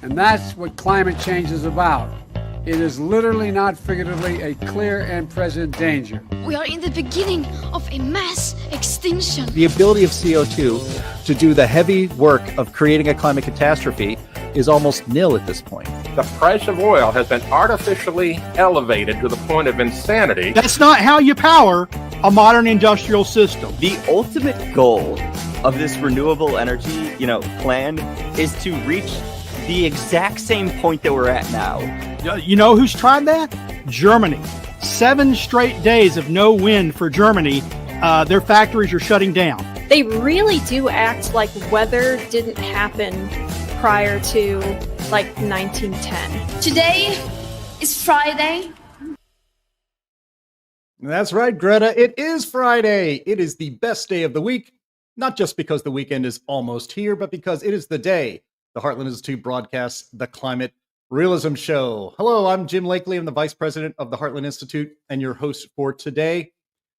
And that's what climate change is about. It is literally, not figuratively, a clear and present danger. We are in the beginning of a mass extinction. The ability of CO2 to do the heavy work of creating a climate catastrophe is almost nil at this point. The price of oil has been artificially elevated to the point of insanity. That's not how you power a modern industrial system. The ultimate goal of this renewable energy, plan is to reach the exact same point that we're at now. You know who's tried that? Germany. 7 straight days of no wind for Germany. Their factories are shutting down. They really do act like weather didn't happen prior to 1910. Today is Friday. That's right, Greta. It is Friday. It is the best day of the week, not just because the weekend is almost here, but because it is the day the Heartland Institute broadcasts the Climate Realism Show. Hello, I'm Jim Lakely. I'm the Vice President of the Heartland Institute and your host for today.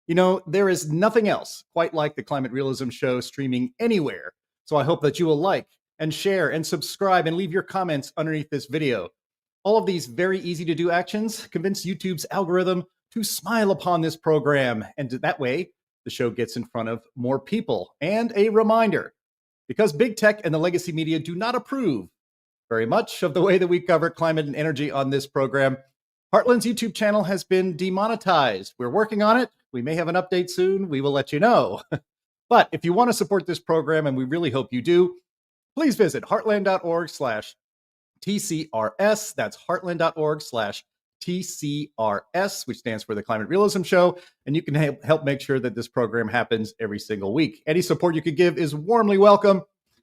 There is nothing else quite like the Climate Realism Show streaming anywhere. So I hope that you will like and share and subscribe and leave your comments underneath this video. All of these very easy to do actions convince YouTube's algorithm to smile upon this program. And that way, the show gets in front of more people. And a reminder, because big tech and the legacy media do not approve very much of the way that we cover climate and energy on this program, Heartland's YouTube channel has been demonetized. We're working on it. We may have an update soon. We will let you know. But if you want to support this program, and we really hope you do, please visit heartland.org/TCRS. That's heartland.org/TCRS, which stands for the Climate Realism Show. And you can help make sure that this program happens every single week. Any support you could give is warmly welcome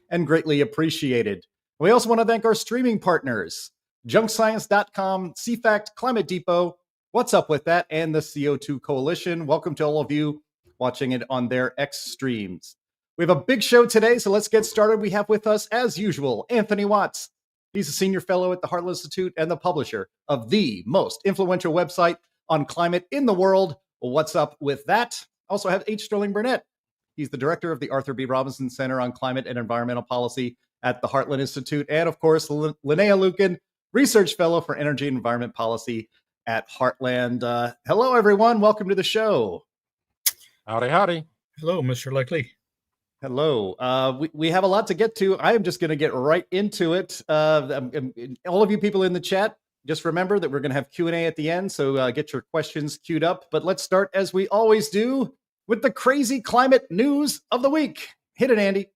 and greatly appreciated. We also want to thank our streaming partners, junkscience.com, CFACT, Climate Depot, What's Up With That, and the CO2 Coalition. Welcome to all of you watching it on their X streams. We have a big show today, so let's get started. We have with us, as usual, Anthony Watts. He's a senior fellow at the Heartland Institute and the publisher of the most influential website on climate in the world. What's Up With That? Also have H. Sterling Burnett. He's the director of the Arthur B. Robinson Center on Climate and Environmental Policy at the Heartland Institute. And of course, Linnea Lueken, research fellow for energy and environment policy at Heartland. Hello, everyone. Welcome to the show. Howdy, howdy. Hello, Mr. Lakely. Hello. We have a lot to get to. I am just going to get right into it. All of you people in the chat, just remember that we're going to have Q&A at the end, so get your questions queued up. But let's start, as we always do, with the crazy climate news of the week. Hit it, Andy.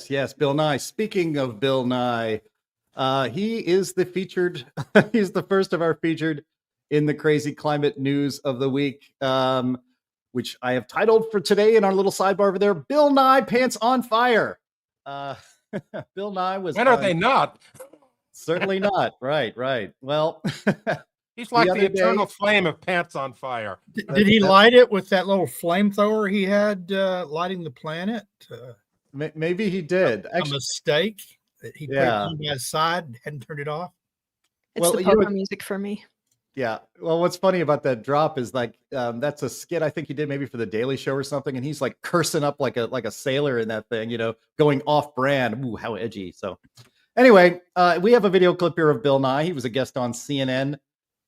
Yes, Bill Nye. Speaking of Bill Nye, he is the featured, he's the first of our featured in the crazy climate news of the week, which I have titled for today in our little sidebar over there, Bill Nye Pants on Fire. Bill Nye was— When are they not? Certainly not. Right. Well, he's like the eternal flame of Pants on Fire. Did he light it with that little flamethrower he had lighting the planet? Maybe he did. A mistake that he put it on his side and hadn't turned it off. It's the poker music for me. Yeah. Well, what's funny about that drop is that's a skit I think he did maybe for the Daily Show or something, and he's like cursing up like a sailor in that thing, going off brand. Ooh, how edgy. So anyway, we have a video clip here of Bill Nye. He was a guest on CNN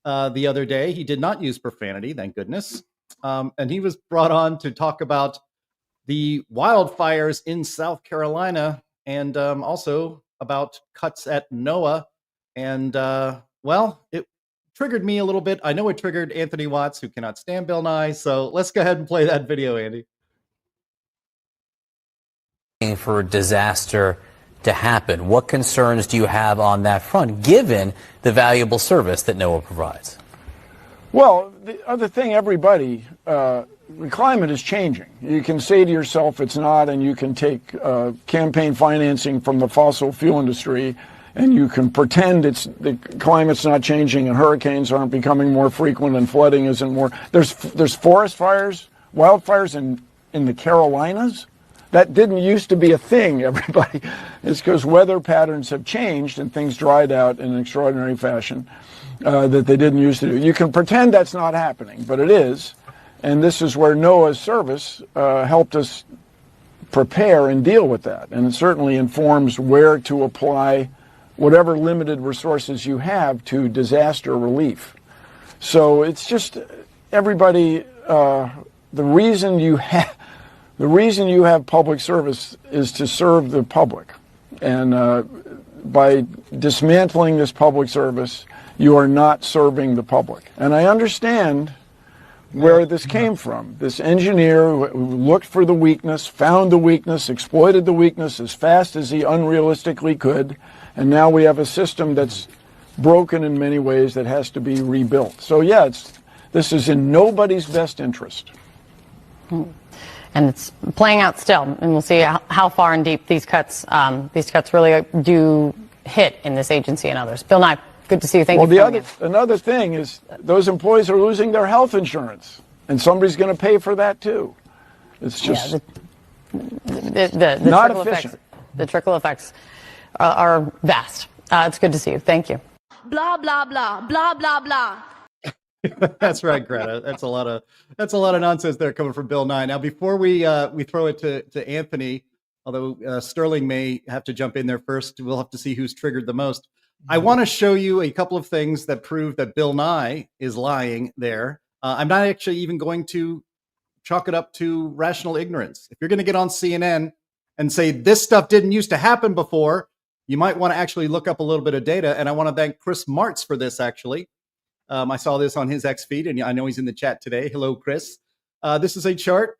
the other day. He did not use profanity, thank goodness. And he was brought on to talk about the wildfires in South Carolina, and also about cuts at NOAA. And, it triggered me a little bit. I know it triggered Anthony Watts, who cannot stand Bill Nye. So let's go ahead and play that video, Andy. For disaster to happen, what concerns do you have on that front, given the valuable service that NOAA provides? Well, the other thing, the climate is changing. You can say to yourself it's not, and you can take campaign financing from the fossil fuel industry, and you can pretend the climate's not changing and hurricanes aren't becoming more frequent and flooding isn't more. There's forest fires, wildfires in the Carolinas that didn't used to be a thing, everybody. It's because weather patterns have changed and things dried out in an extraordinary fashion that they didn't used to do. You can pretend that's not happening, but it is. And this is where NOAA's service helped us prepare and deal with that. And it certainly informs where to apply whatever limited resources you have to disaster relief. So it's just, everybody, the reason you have public service is to serve the public. And by dismantling this public service, you are not serving the public. And I understand where this came from. This engineer who looked for the weakness, found the weakness, exploited the weakness as fast as he unrealistically could, and now we have a system that's broken in many ways that has to be rebuilt. So yeah, this is in nobody's best interest. And it's playing out still, and we'll see how far and deep these cuts really do hit in this agency and others. Bill Nye, good to see you. Thank you. Another thing is those employees are losing their health insurance, and somebody's going to pay for that too. It's just the not trickle efficient. effects. The trickle effects are vast. It's good to see you. Thank you. Blah, blah, blah, blah, blah, blah. That's right, Greta. That's a lot of nonsense there coming from Bill Nye. Now, before we throw it to Anthony, although Sterling may have to jump in there first, we'll have to see who's triggered the most. I want to show you a couple of things that prove that Bill Nye is lying there. I'm not actually even going to chalk it up to rational ignorance. If you're going to get on CNN and say this stuff didn't used to happen before, you might want to actually look up a little bit of data. And I want to thank Chris Martz for this, actually. I saw this on his X feed, and I know he's in the chat today. Hello, Chris. This is a chart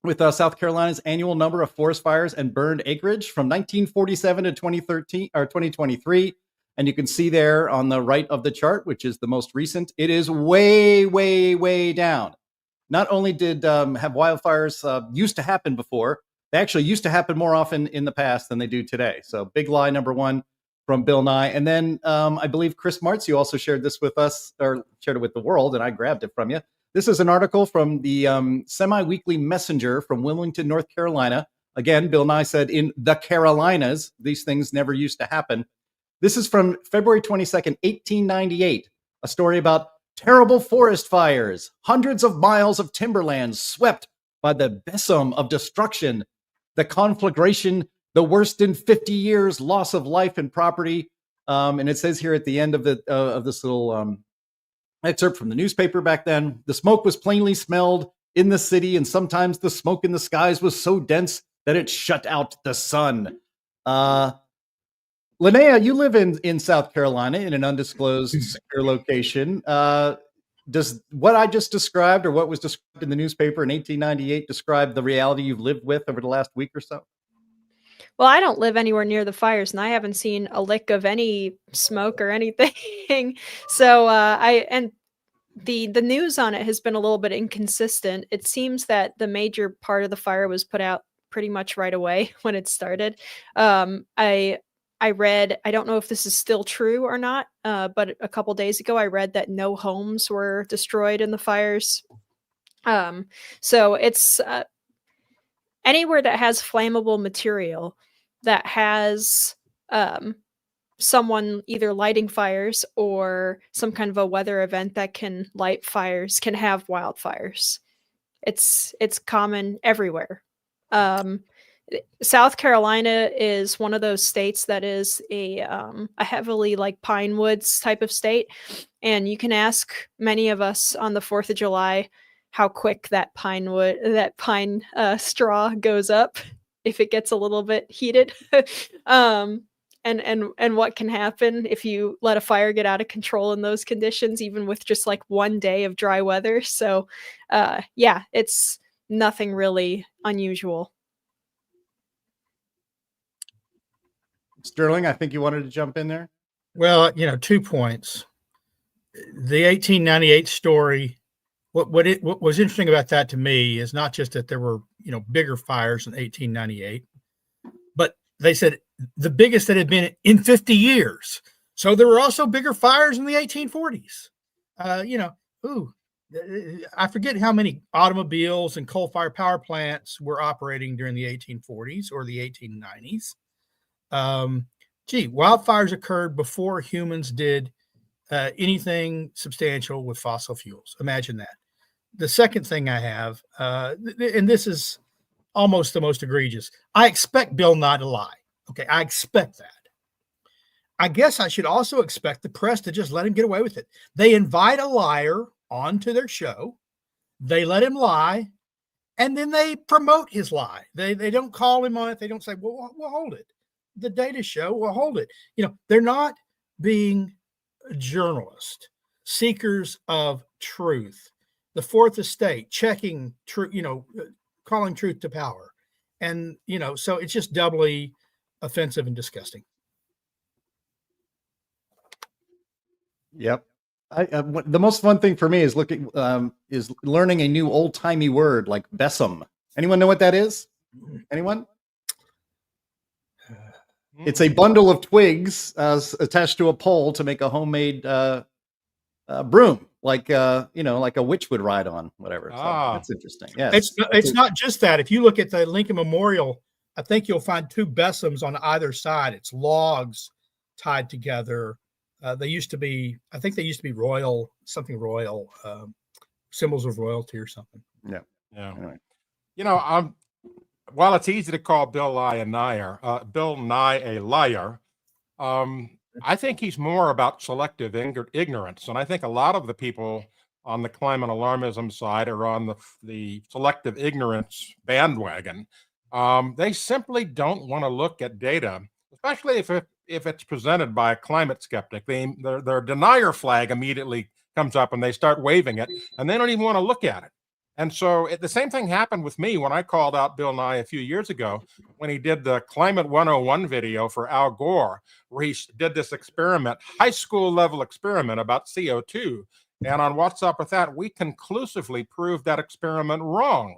with South Carolina's annual number of forest fires and burned acreage from 1947 to 2013 or 2023. And you can see there on the right of the chart, which is the most recent, it is way, way, way down. Not only did have wildfires used to happen before, they actually used to happen more often in the past than they do today. So big lie number one from Bill Nye. And then I believe Chris Martz, you also shared this with us, or shared it with the world, and I grabbed it from you. This is an article from the Semi-Weekly Messenger from Wilmington, North Carolina. Again, Bill Nye said in the Carolinas, these things never used to happen. This is from February 22nd, 1898, a story about terrible forest fires, hundreds of miles of timberland swept by the besom of destruction, the conflagration, the worst in 50 years, loss of life and property. And it says here at the end of this little excerpt from the newspaper back then, the smoke was plainly smelled in the city, and sometimes the smoke in the skies was so dense that it shut out the sun. Linnea, you live in South Carolina in an undisclosed secure location. Does what I just described, or what was described in the newspaper in 1898, describe the reality you've lived with over the last week or so? Well, I don't live anywhere near the fires, and I haven't seen a lick of any smoke or anything. So the news on it has been a little bit inconsistent. It seems that the major part of the fire was put out pretty much right away when it started. I read, I don't know if this is still true or not, but a couple days ago I read that no homes were destroyed in the fires. So it's anywhere that has flammable material, that has someone either lighting fires or some kind of a weather event that can light fires, can have wildfires. It's common everywhere. South Carolina is one of those states that is a heavily like pine woods type of state. And you can ask many of us on the 4th of July how quick that pine straw goes up if it gets a little bit heated. And what can happen if you let a fire get out of control in those conditions, even with just like one day of dry weather. So yeah, it's nothing really unusual. Sterling, I think you wanted to jump in there. Well, 2 points. The 1898 story, what was interesting about that to me is not just that there were, bigger fires in 1898, but they said the biggest that had been in 50 years. So there were also bigger fires in the 1840s. I forget how many automobiles and coal-fired power plants were operating during the 1840s or the 1890s. Wildfires occurred before humans did anything substantial with fossil fuels. Imagine that. The second thing I have, and this is almost the most egregious, I expect Bill Nye to lie. Okay, I expect that. I guess I should also expect the press to just let him get away with it. They invite a liar onto their show, they let him lie, and then they promote his lie. They don't call him on it. They don't say, well, we'll hold it. The data show, we'll hold it. They're not being journalists, seekers of truth. The Fourth Estate, checking truth, calling truth to power. And, so it's just doubly offensive and disgusting. Yep. The most fun thing for me is learning a new old timey word like besom. Anyone know what that is? Anyone? It's a bundle of twigs attached to a pole to make a homemade broom, like like a witch would ride on, whatever. So that's interesting. Yeah, it's not just that. If you look at the Lincoln Memorial, I think you'll find two besoms on either side. It's logs tied together. They used to be royal, something royal, symbols of royalty or something. Yeah. Anyway. While it's easy to call Bill Nye a liar, I think he's more about selective ignorance. And I think a lot of the people on the climate alarmism side are on the selective ignorance bandwagon. They simply don't want to look at data, especially if it's presented by a climate skeptic. Their denier flag immediately comes up and they start waving it, and they don't even want to look at it. And so the same thing happened with me when I called out Bill Nye a few years ago when he did the Climate 101 video for Al Gore, where he did this experiment, high school level experiment about CO2. And on What's Up With That, we conclusively proved that experiment wrong.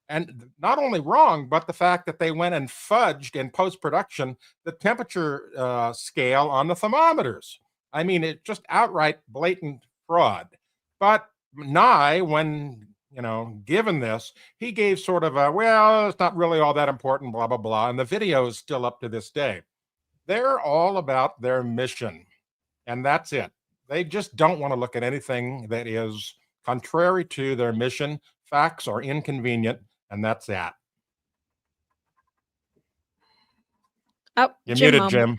And not only wrong, but the fact that they went and fudged in post-production the temperature scale on the thermometers. I mean, it's just outright blatant fraud. But Nye, when given this, he gave sort of it's not really all that important, blah, blah, blah. And the video is still up to this day. They're all about their mission. And that's it. They just don't want to look at anything that is contrary to their mission. Facts are inconvenient, and that's that. Oh, you're muted, Jim.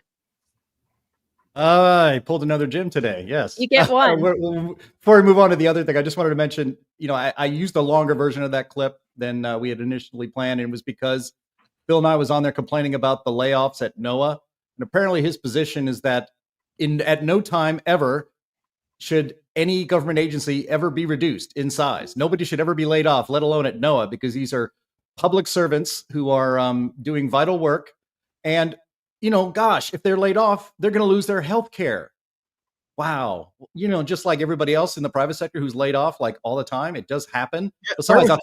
I pulled another Jim today. Yes. You get one. Before we move on to the other thing, I just wanted to mention, I used a longer version of that clip than we had initially planned. And it was because Bill Nye was on there complaining about the layoffs at NOAA. And apparently his position is that at no time ever should any government agency ever be reduced in size. Nobody should ever be laid off, let alone at NOAA, because these are public servants who are doing vital work. And gosh, if they're laid off, they're going to lose their health care. Wow. Just like everybody else in the private sector who's laid off like all the time. It does happen. Yeah, besides, I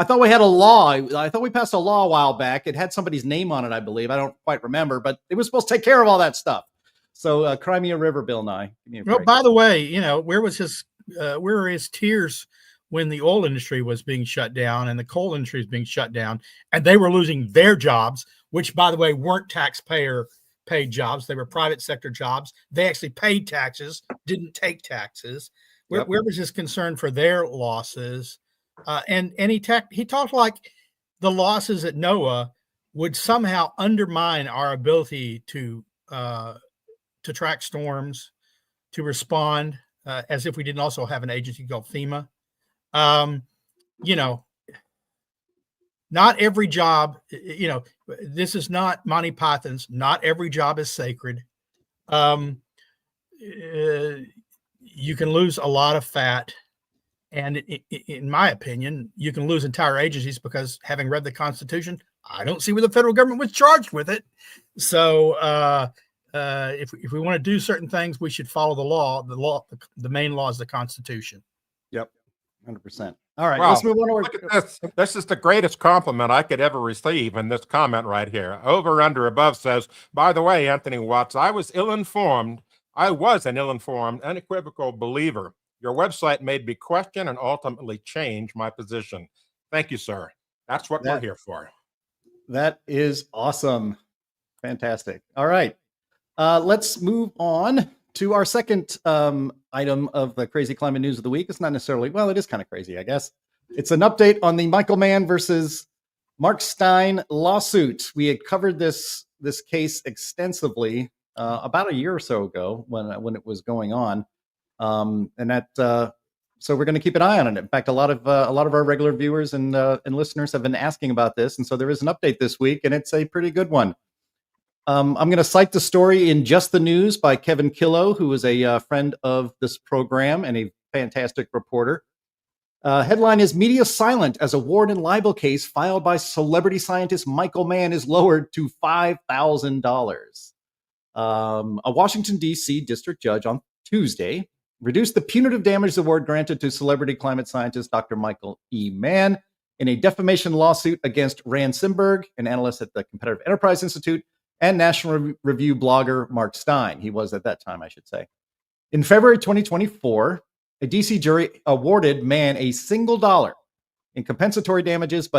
thought we had a law. I thought we passed a law a while back. It had somebody's name on it, I believe. I don't quite remember, but it was supposed to take care of all that stuff. So cry me a river, Bill Nye. Give me a break. By the way, where were his tears when the oil industry was being shut down and the coal industry is being shut down and they were losing their jobs, which, by the way, weren't taxpayer paid jobs. They were private sector jobs. They actually paid taxes, didn't take taxes. Where was his concern for their losses? And he talked like the losses at NOAA would somehow undermine our ability to track storms, to respond, as if we didn't also have an agency called FEMA. Not every job, this is not Monty Python's. Not every job is sacred. You can lose a lot of fat. And in my opinion, you can lose entire agencies because, having read the Constitution, I don't see where the federal government was charged with it. So if we want to do certain things, we should follow the law. The main law is the Constitution. Yep, 100%. All right, wow. Let's move on. Look at this. This is the greatest compliment I could ever receive in this comment right here. Over, under, above says, by the way, Anthony Watts, I was an ill-informed, unequivocal believer. Your website made me question and ultimately change my position. Thank you, sir. That's what we're here for. That is awesome. Fantastic. All right. Let's move on to our second item of the crazy climate news of the week. It's not necessarily, well, it is kind of crazy, I guess. It's an update on the Michael Mann versus Mark Steyn lawsuit. We had covered this case extensively about a year or so ago when it was going on. So we're going to keep an eye on it. In fact, a lot of our regular viewers and listeners have been asking about this, and so there is an update this week, and it's a pretty good one. I'm going to cite the story in Just the News by Kevin Killow, who is a friend of this program and a fantastic reporter. Headline is Media Silent as Award and Libel Case Filed by Celebrity Scientist Michael Mann is Lowered to $5,000. A Washington, D.C. district judge on Tuesday reduced the punitive damages award granted to celebrity climate scientist Dr. Michael E. Mann in a defamation lawsuit against Rand Simberg, an analyst at the Competitive Enterprise Institute, and National Review blogger Mark Steyn. He was at that time, I should say. In February 2024, a D.C. jury awarded Mann a single dollar in compensatory damages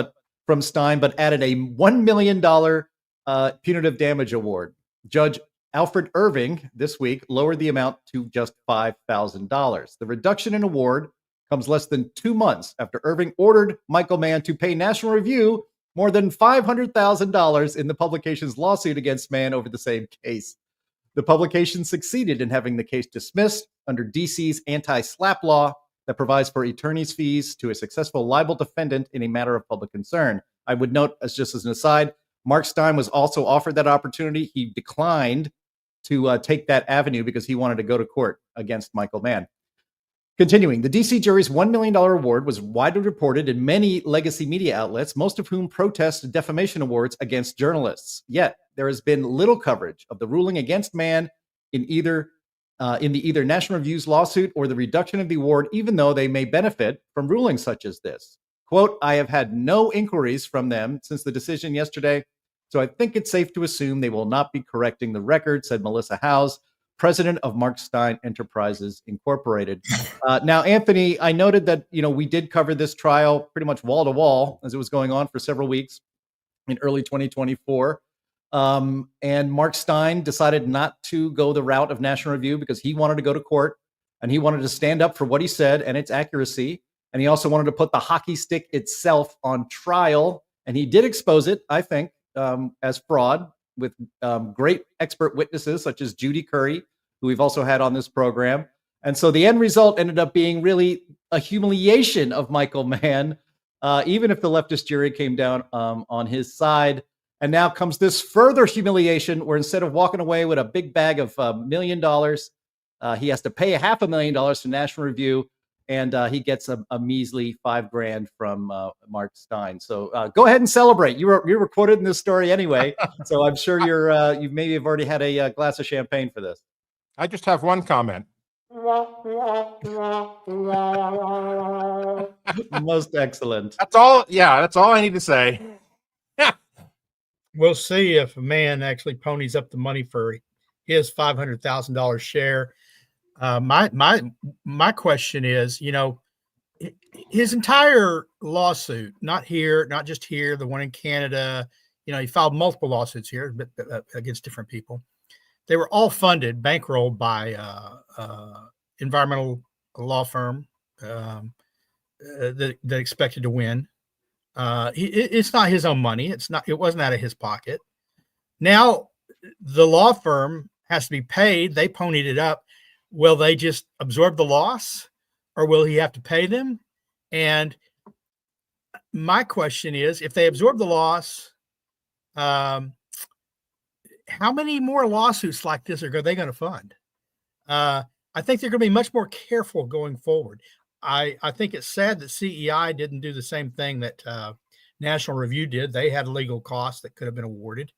from Steyn, but added a $1 million punitive damage award. Judge Alfred Irving this week lowered the amount to just $5,000. The reduction in award comes less than 2 months after Irving ordered Michael Mann to pay National Review more than $500,000 in the publication's lawsuit against Mann over the same case. The publication succeeded in having the case dismissed under DC's anti-SLAPP law that provides for attorney's fees to a successful libel defendant in a matter of public concern. I would note, just as an aside, Mark Steyn was also offered that opportunity. He declined to take that avenue because he wanted to go to court against Michael Mann. Continuing, the DC jury's $1 million award was widely reported in many legacy media outlets, most of whom protest defamation awards against journalists. Yet, there has been little coverage of the ruling against Mann in the either National Review's lawsuit or the reduction of the award, even though they may benefit from rulings such as this. Quote, I have had no inquiries from them since the decision yesterday, so I think it's safe to assume they will not be correcting the record, said Melissa Howes, president of Mark Steyn Enterprises Incorporated. Now, Anthony, I noted that, we did cover this trial pretty much wall to wall as it was going on for several weeks in early 2024. And Mark Steyn decided not to go the route of National Review because he wanted to go to court and he wanted to stand up for what he said and its accuracy. And he also wanted to put the hockey stick itself on trial. And he did expose it, I think, as fraud with great expert witnesses such as Judy Curry, who we've also had on this program. And so the end result ended up being really a humiliation of Michael Mann, even if the leftist jury came down on his side. And now comes this further humiliation where instead of walking away with a big bag of $1 million, he has to pay $500,000 to National Review, and he gets a measly $5,000 from Mark Steyn. So go ahead and celebrate. You were quoted in this story anyway, so I'm sure you maybe have already had a glass of champagne for this. I just have one comment. Most excellent. That's all. Yeah, that's all I need to say. We'll see if Mann actually ponies up the money for his $500,000 share. My question is, his entire lawsuit, not just here, the one in Canada, he filed multiple lawsuits here, but against different people. They were all funded, bankrolled by environmental law firm that expected to win. It's not his own money. It wasn't out of his pocket. Now the law firm has to be paid. They ponied it up. Will they just absorb the loss, or will he have to pay them? And my question is, if they absorb the loss, how many more lawsuits like this are they going to fund? I think they're going to be much more careful going forward. I think it's sad that CEI didn't do the same thing that National Review did. They had legal costs that could have been awarded.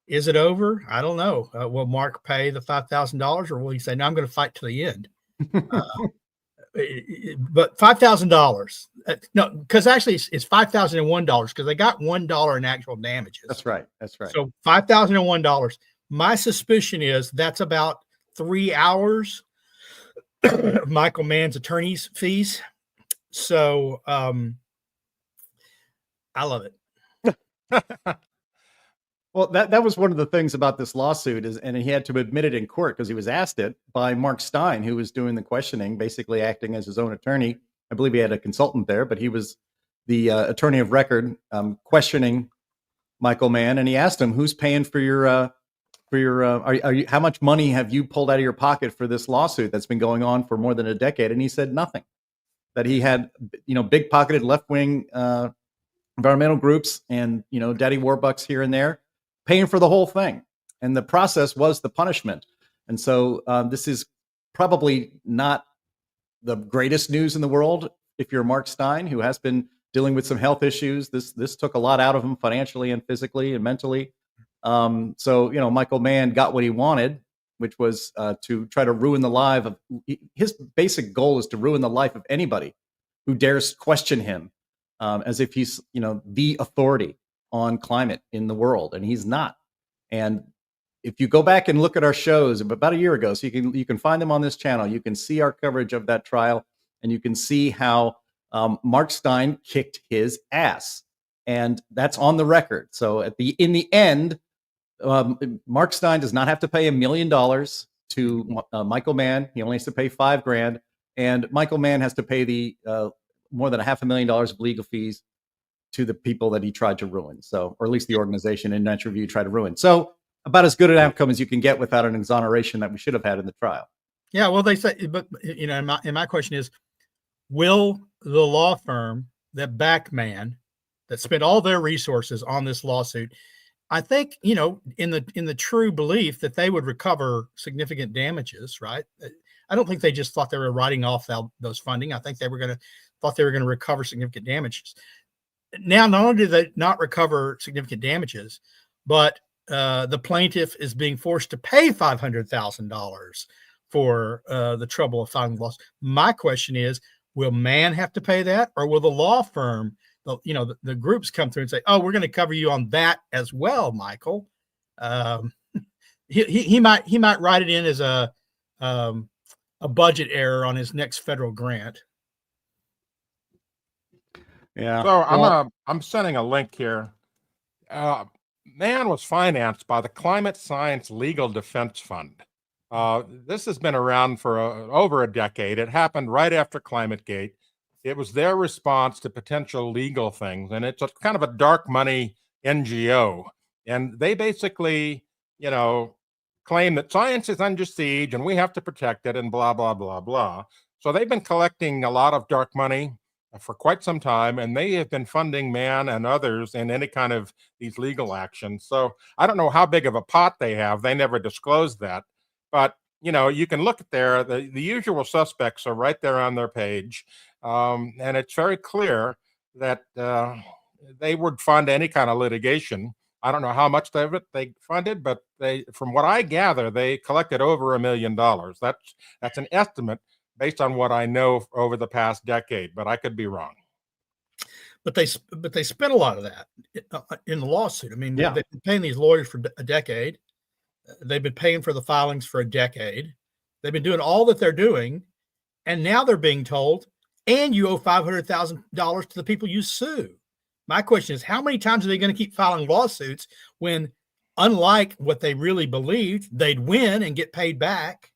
Is it over? I don't know. Will Mark pay the $5,000, or will he say, no, I'm going to fight to the end? But $5,000, no, because actually it's $5,001 because they got $1 in actual damages. That's right. So $5,001. My suspicion is that's about 3 hours of Michael Mann's attorney's fees. So I love it. Well, that was one of the things about this lawsuit and he had to admit it in court because he was asked it by Mark Steyn, who was doing the questioning, basically acting as his own attorney. I believe he had a consultant there, but he was the attorney of record questioning Michael Mann, and he asked him, "Who's paying for your how much money have you pulled out of your pocket for this lawsuit that's been going on for more than a decade?" And he said nothing. That he had, big pocketed left wing environmental groups and daddy warbucks here and there paying for the whole thing, and the process was the punishment. And so this is probably not the greatest news in the world if you're Mark Steyn, who has been dealing with some health issues. This took a lot out of him financially and physically and mentally. So Michael Mann got what he wanted, which was to try to ruin the life of his basic goal is to ruin the life of anybody who dares question him as if he's the authority on climate in the world, and he's not. And if you go back and look at our shows about a year ago, so you can find them on this channel, you can see our coverage of that trial, and you can see how Mark Steyn kicked his ass, and that's on the record. So in the end, Mark Steyn does not have to pay $1 million to Michael Mann. He only has to pay $5,000, and Michael Mann has to pay the more than $500,000 of legal fees to the people that he tried to ruin. So, or at least the organization in Nature Review tried to ruin. So, about as good an outcome as you can get without an exoneration that we should have had in the trial. Yeah, well, they say, but and my question is, will the law firm that backed Mann, that spent all their resources on this lawsuit, I think in the true belief that they would recover significant damages, right? I don't think they just thought they were writing off those funding. I think they thought they were going to recover significant damages. Now, not only do they not recover significant damages, but the plaintiff is being forced to pay $500,000 for the trouble of filing the loss. My question is, will Mann have to pay that, or will the law firm, the groups come through and say, "Oh, we're going to cover you on that as well, Michael"? He might write it in as a budget error on his next federal grant. Yeah. So I'm sending a link here. Mann was financed by the Climate Science Legal Defense Fund. This has been around for over a decade. It happened right after ClimateGate. It was their response to potential legal things, and it's a kind of a dark money NGO. And they basically, claim that science is under siege and we have to protect it and blah, blah, blah, blah. So they've been collecting a lot of dark money for quite some time, and they have been funding Mann and others in any kind of these legal actions. So I don't know how big of a pot they have. They never disclosed that. But, you can look at the usual suspects are right there on their page. And it's very clear that they would fund any kind of litigation. I don't know how much of it they funded, but from what I gather, they collected over $1 million. That's an estimate based on what I know over the past decade, but I could be wrong. But they spent a lot of that in the lawsuit. I mean, Yeah. They've been paying these lawyers for a decade. They've been paying for the filings for a decade. They've been doing all that they're doing, and now they're being told, and you owe $500,000 to the people you sue. My question is, how many times are they going to keep filing lawsuits when, unlike what they really believed, they'd win and get paid back?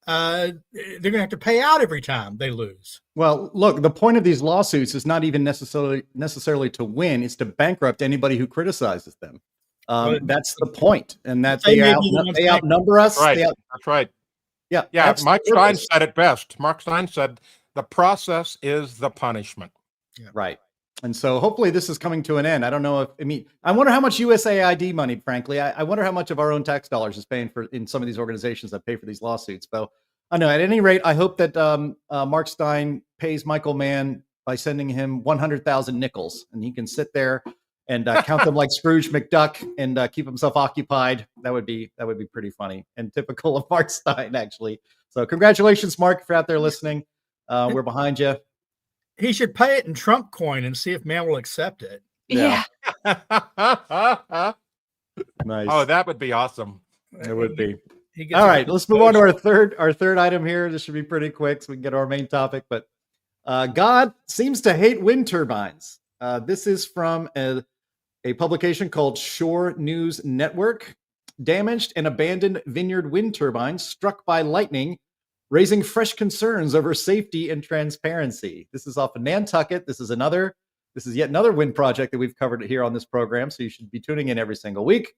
They're going to have to pay out every time they lose. Well, look, the point of these lawsuits is not even necessarily to win; it's to bankrupt anybody who criticizes them. That's the point, and that they outnumber us. Right. That's right. Yeah. Yeah. Mark Steyn said it best. Mark Steyn said the process is the punishment. Yeah. Right. And so hopefully this is coming to an end. I don't know I wonder how much USAID money, frankly, I wonder how much of our own tax dollars is paying for in some of these organizations that pay for these lawsuits. But I know at any rate, I hope that Mark Steyn pays Michael Mann by sending him 100,000 nickels, and he can sit there and count them like Scrooge McDuck and keep himself occupied. That would be pretty funny and typical of Mark Steyn, actually. So congratulations, Mark, if you're out there listening. We're behind you. He should pay it in Trump coin and see if Mann will accept it. Yeah. Nice. Oh, that would be awesome. It would be. he gets All a right, good let's move on to promotion. our third item here. This should be pretty quick so we can get to our main topic. But God seems to hate wind turbines. This is from a publication called Shore News Network. Damaged and abandoned vineyard wind turbines struck by lightning, raising fresh concerns over safety and transparency. This is off of Nantucket. This is yet another wind project that we've covered here on this program, so you should be tuning in every single week.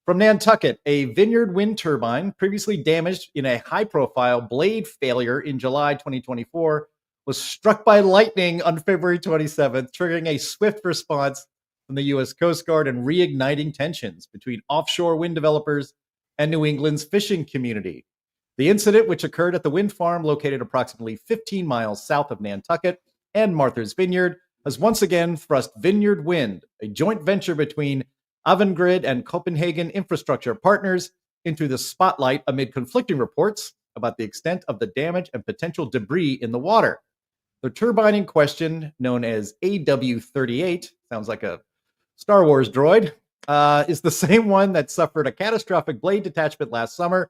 From Nantucket, a vineyard wind turbine previously damaged in a high-profile blade failure in July 2024 was struck by lightning on February 27th, triggering a swift response from the U.S. Coast Guard and reigniting tensions between offshore wind developers and New England's fishing community. The incident, which occurred at the wind farm located approximately 15 miles south of Nantucket and Martha's Vineyard, has once again thrust Vineyard Wind, a joint venture between Avangrid and Copenhagen Infrastructure Partners, into the spotlight amid conflicting reports about the extent of the damage and potential debris in the water. The turbine in question, known as AW-38, sounds like a Star Wars droid, is the same one that suffered a catastrophic blade detachment last summer,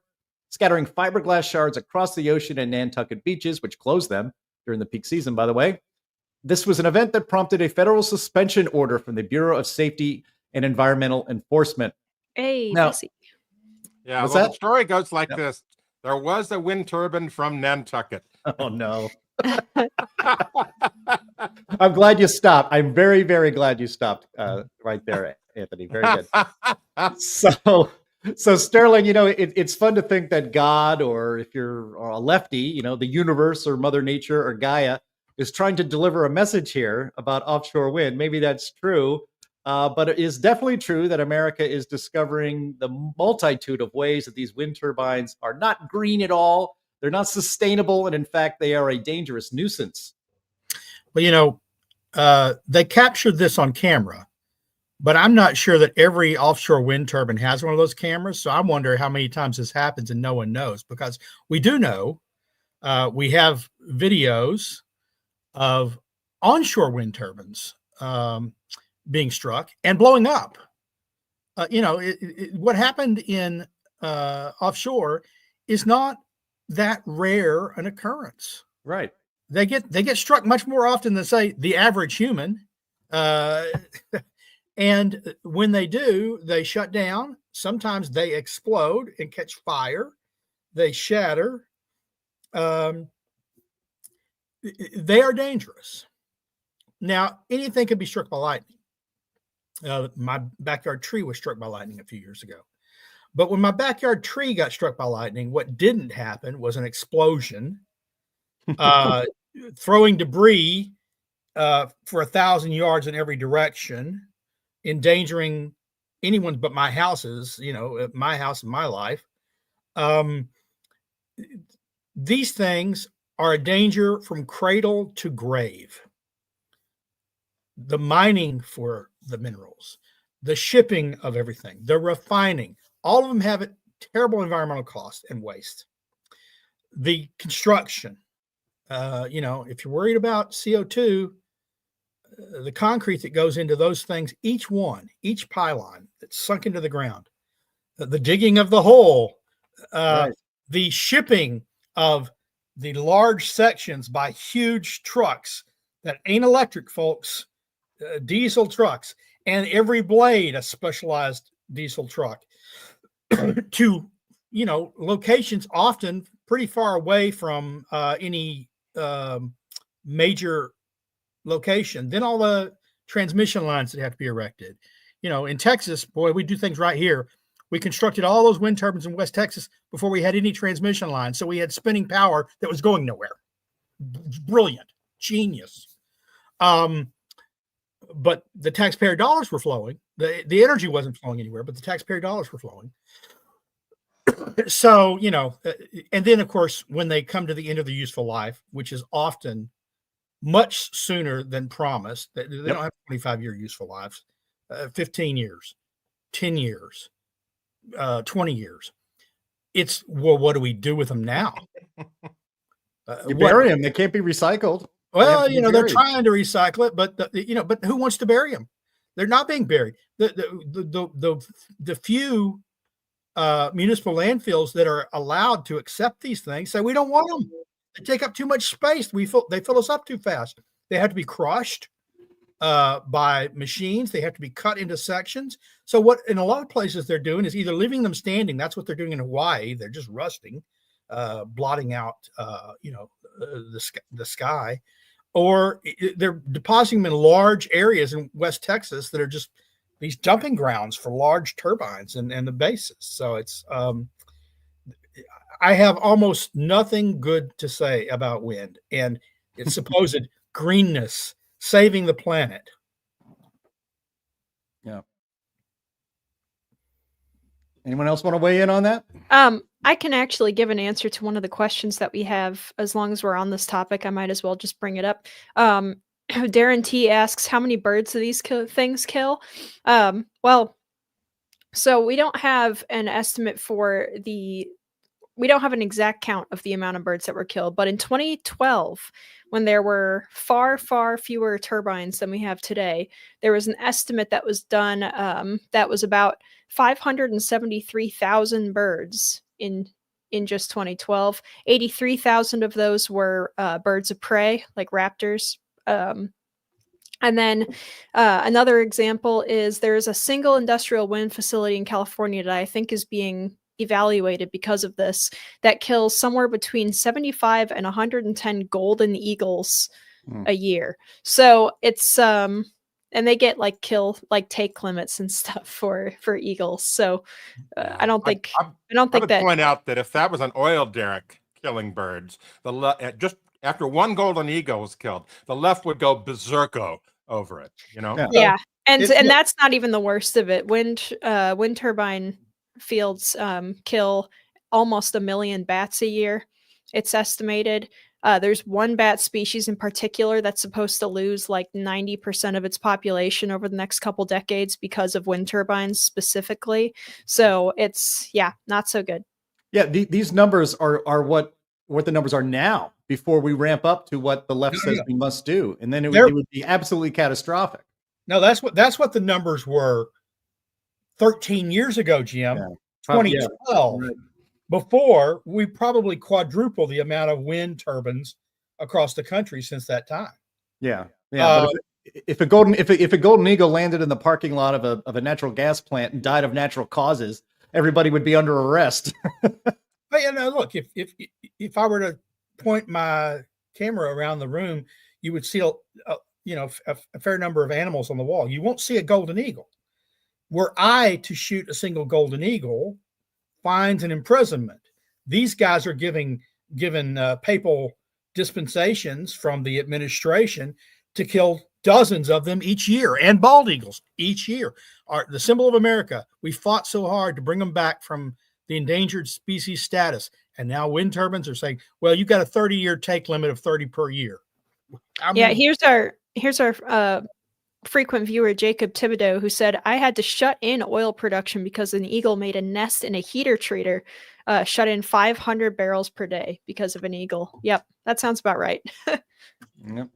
scattering fiberglass shards across the ocean and Nantucket beaches, which closed them during the peak season, by the way. This was an event that prompted a federal suspension order from the Bureau of Safety and Environmental Enforcement. Hey, Now- BC. Yeah, What's well, that? the story goes like Yep. this. There was a wind turbine from Nantucket. Oh, no. I'm glad you stopped. I'm very, very glad you stopped right there, Anthony. Very good. So Sterling, it's fun to think that God, or if you're a lefty, the universe or Mother Nature or Gaia is trying to deliver a message here about offshore wind. Maybe that's true, but it is definitely true that America is discovering the multitude of ways that these wind turbines are not green at all. They're not sustainable, and in fact, they are a dangerous nuisance. Well, they captured this on camera, but I'm not sure that every offshore wind turbine has one of those cameras. So I wonder how many times this happens and no one knows, because we do know we have videos of onshore wind turbines being struck and blowing up. What happened in offshore is not that rare an occurrence. Right. They get struck much more often than, say, the average human. And when they do, they shut down. Sometimes they explode and catch fire. They shatter. They are dangerous. Now, anything can be struck by lightning. My backyard tree was struck by lightning a few years ago. But when my backyard tree got struck by lightning, what didn't happen was an explosion, throwing debris for 1,000 yards in every direction, endangering anyone but my houses, my house and my life. These things are a danger from cradle to grave. The mining for the minerals, the shipping of everything, the refining, all of them have a terrible environmental cost and waste. The construction, if you're worried about CO2, the concrete that goes into those things, each pylon that's sunk into the ground, the digging of the hole, Right. the shipping of the large sections by huge trucks that ain't electric, folks, diesel trucks, and every blade a specialized diesel truck to, locations often pretty far away from any major location. Then all the transmission lines that have to be erected. In Texas, boy, we do things right here. We constructed all those wind turbines in West Texas before we had any transmission lines. So we had spinning power that was going nowhere. Brilliant. Genius. But the taxpayer dollars were flowing. The energy wasn't flowing anywhere, but the taxpayer dollars were flowing. So, and then, of course, when they come to the end of their useful life, which is often much sooner than promised, they don't have 25-year useful lives, 15 years, 10 years, 20 years. It's, well, what do we do with them now? You bury them. They can't be recycled. Well, they're trying to recycle it, but but who wants to bury them? They're not being buried. The few municipal landfills that are allowed to accept these things say we don't want them. They take up too much space. They fill us up too fast. They have to be crushed by machines. They have to be cut into sections. So what in a lot of places they're doing is either leaving them standing. That's what they're doing in Hawaii. They're just rusting, blotting out, the sky, or they're depositing them in large areas in West Texas that are just these dumping grounds for large turbines and the bases. So it's, I have almost nothing good to say about wind and its supposed greenness, saving the planet. Yeah. Anyone else want to weigh in on that? I can actually give an answer to one of the questions that we have. As long as we're on this topic, I might as well just bring it up. Darren T asks, how many birds do these things kill? Well, so we don't have an estimate for we don't have an exact count of the amount of birds that were killed, but in 2012, when there were far, far fewer turbines than we have today, there was an estimate that was done that was about 573,000 birds in just 2012. 83,000 of those were birds of prey, like raptors. And then another example is there's a single industrial wind facility in California that I think is being evaluated because of this, that kills somewhere between 75 and 110 golden eagles a year. So it's and they get take limits and stuff for eagles. So I don't think I would point out that if that was an oil derrick killing birds, just after one golden eagle is killed, the left would go berserko over it. Yeah. And that's not even the worst of it. Wind turbine fields kill almost 1 million bats a year, it's estimated. There's one bat species in particular that's supposed to lose like 90% of its population over the next couple decades because of wind turbines specifically. So it's, not so good. Yeah, these numbers are what the numbers are now before we ramp up to what the left says we must do. And then it would be absolutely catastrophic. No, that's what the numbers were 13 years ago, Jim, 2012. Right. Before, we probably quadrupled the amount of wind turbines across the country since that time. Yeah. But if a golden eagle landed in the parking lot of a natural gas plant and died of natural causes, everybody would be under arrest. But look, if I were to point my camera around the room, you would see a fair number of animals on the wall. You won't see a golden eagle. Were I to shoot a single golden eagle, fines and imprisonment. These guys are given papal dispensations from the administration to kill dozens of them each year, and bald eagles each year. Are the symbol of America. We fought so hard to bring them back from the endangered species status, and now wind turbines are saying, well, you got a 30-year take limit of 30 per year. Here's our frequent viewer, Jacob Thibodeau, who said, I had to shut in oil production because an eagle made a nest in a heater treater, shut in 500 barrels per day because of an eagle. Yep, that sounds about right. Yep.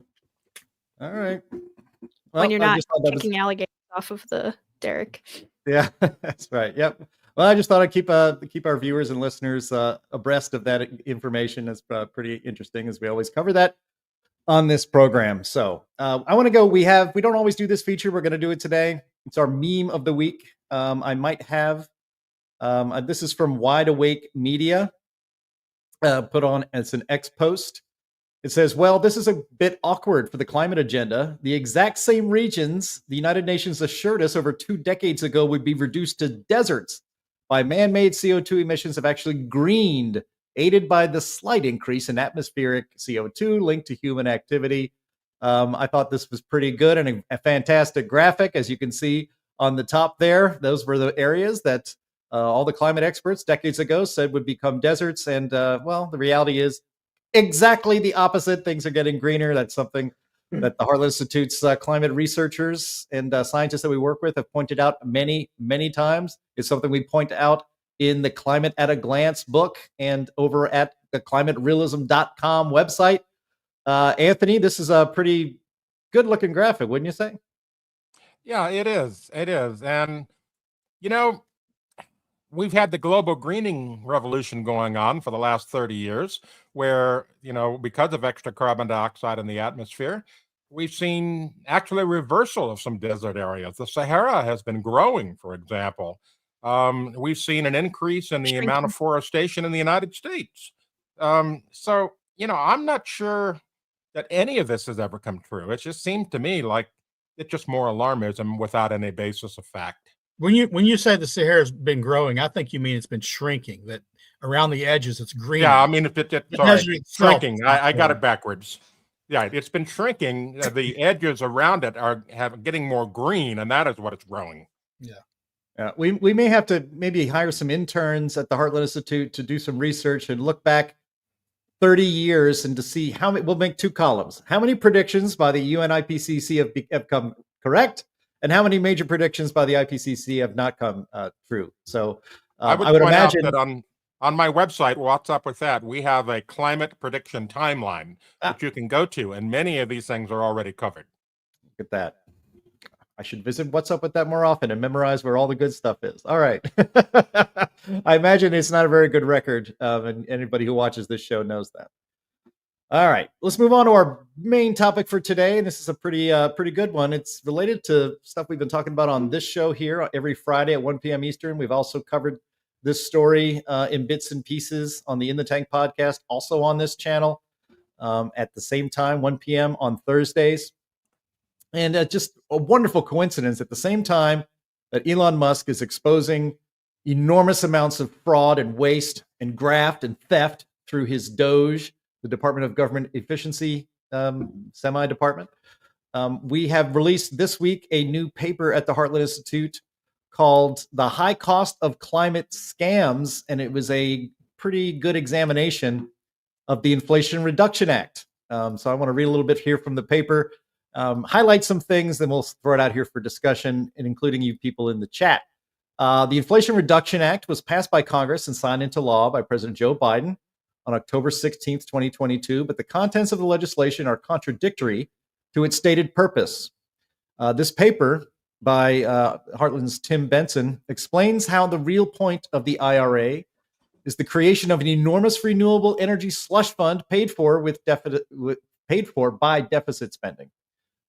All right. Well, when you're not kicking alligators off of the derrick. Yeah, that's right. Yep. Well, I just thought I'd keep our viewers and listeners abreast of that information. It's pretty interesting, as we always cover that on this program. So I want to go. We don't always do this feature. We're going to do it today. It's our meme of the week. I might have this is from Wide Awake Media, put on as an X post. It says, well, this is a bit awkward for the climate agenda. The exact same regions the United Nations assured us over 2 decades ago would be reduced to deserts by man-made CO2 emissions have actually greened, aided by the slight increase in atmospheric CO2 linked to human activity. I thought this was pretty good and a fantastic graphic. As you can see on the top there, those were the areas that all the climate experts decades ago said would become deserts. And well, the reality is exactly the opposite. Things are getting greener. That's something that the Heartland Institute's climate researchers and scientists that we work with have pointed out many, many times. It's something we point out in the Climate at a Glance book and over at the climaterealism.com website. Anthony, this is a pretty good looking graphic, wouldn't you say? Yeah, it is. It is. And, you know, we've had the global greening revolution going on for the last 30 years, where, because of extra carbon dioxide in the atmosphere, we've seen actually a reversal of some desert areas. The Sahara has been growing, for example. We've seen an increase in the amount of forestation in the United States. So, I'm not sure that any of this has ever come true. It just seemed to me like it's just more alarmism without any basis of fact. When you say the Sahara's been growing, I think you mean it's been shrinking, that around the edges it's green. Yeah, I mean, shrinking. I got it backwards. Yeah, it's been shrinking. The edges around it are getting more green, and that is what it's growing. Yeah. We may have to maybe hire some interns at the Heartland Institute to do some research and look back 30 years and to see how many. We'll make two columns. How many predictions by the UN IPCC have come correct, and how many major predictions by the IPCC have not come true? So I would point imagine out that on my website, What's Up With That, we have a climate prediction timeline that you can go to, and many of these things are already covered. Look at that. I should visit What's Up With That more often and memorize where all the good stuff is. All right. I imagine it's not a very good record, and anybody who watches this show knows that. All right, let's move on to our main topic for today. And this is a pretty good one. It's related to stuff we've been talking about on this show here every Friday at 1 p.m. Eastern. We've also covered this story in bits and pieces on the In the Tank podcast, also on this channel at the same time, 1 p.m. on Thursdays. And just a wonderful coincidence at the same time that Elon Musk is exposing enormous amounts of fraud and waste and graft and theft through his Doge, the Department of Government Efficiency semi-department. We have released this week a new paper at the Heartland Institute called The High Cost of Climate Scams, and it was a pretty good examination of the Inflation Reduction Act. So I want to read a little bit here from the paper, highlight some things, then we'll throw it out here for discussion, and including you people in the chat. The Inflation Reduction Act was passed by Congress and signed into law by President Joe Biden on October 16th, 2022, but the contents of the legislation are contradictory to its stated purpose. This paper by Heartland's Tim Benson explains how the real point of the IRA is the creation of an enormous renewable energy slush fund paid for by deficit spending.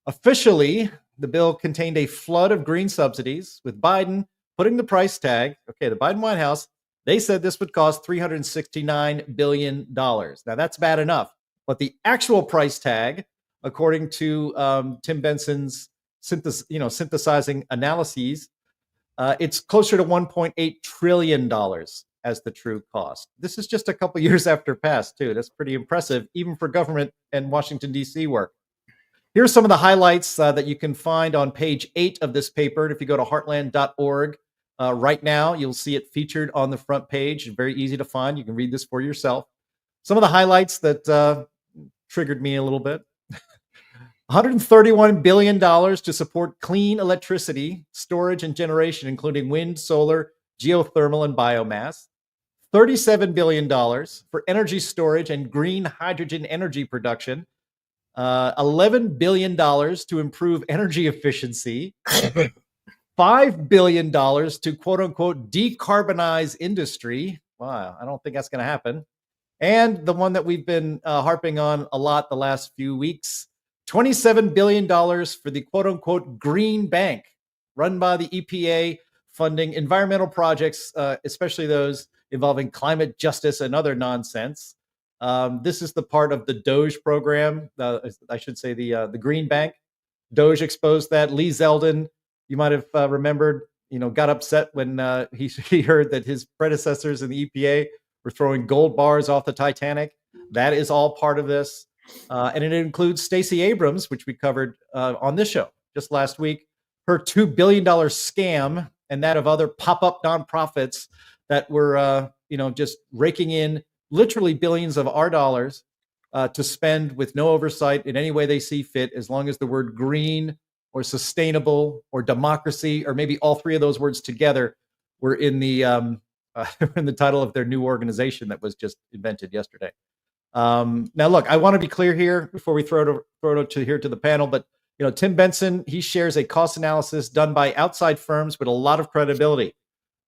Officially, the bill contained a flood of green subsidies, with Biden putting the price tag. Okay, the Biden White House, they said this would cost $369 billion. Now, that's bad enough. But the actual price tag, according to Tim Benson's synthesizing analyses, it's closer to $1.8 trillion as the true cost. This is just a couple years after passed, too. That's pretty impressive, even for government and Washington, D.C. work. Here are some of the highlights that you can find on page 8 of this paper. And if you go to heartland.org right now, you'll see it featured on the front page. Very easy to find. You can read this for yourself. Some of the highlights that triggered me a little bit. $131 billion to support clean electricity, storage, and generation, including wind, solar, geothermal, and biomass. $37 billion for energy storage and green hydrogen energy production. $11 billion to improve energy efficiency. $5 billion to quote unquote decarbonize industry. Wow, I don't think that's going to happen. And the one that we've been harping on a lot the last few weeks, $27 billion for the quote unquote green bank run by the EPA, funding environmental projects, especially those involving climate justice and other nonsense. This is the part of the Doge program. I should say the Green Bank. Doge exposed that. Lee Zeldin, you might have remembered, got upset when he heard that his predecessors in the EPA were throwing gold bars off the Titanic. That is all part of this. And it includes Stacey Abrams, which we covered on this show just last week, her $2 billion scam and that of other pop-up nonprofits that were, just raking in literally billions of our dollars to spend with no oversight in any way they see fit, as long as the word green or sustainable or democracy, or maybe all three of those words together, were in the in the title of their new organization that was just invented yesterday. Now, look, I want to be clear here before we throw it to the panel, but Tim Benson, he shares a cost analysis done by outside firms with a lot of credibility.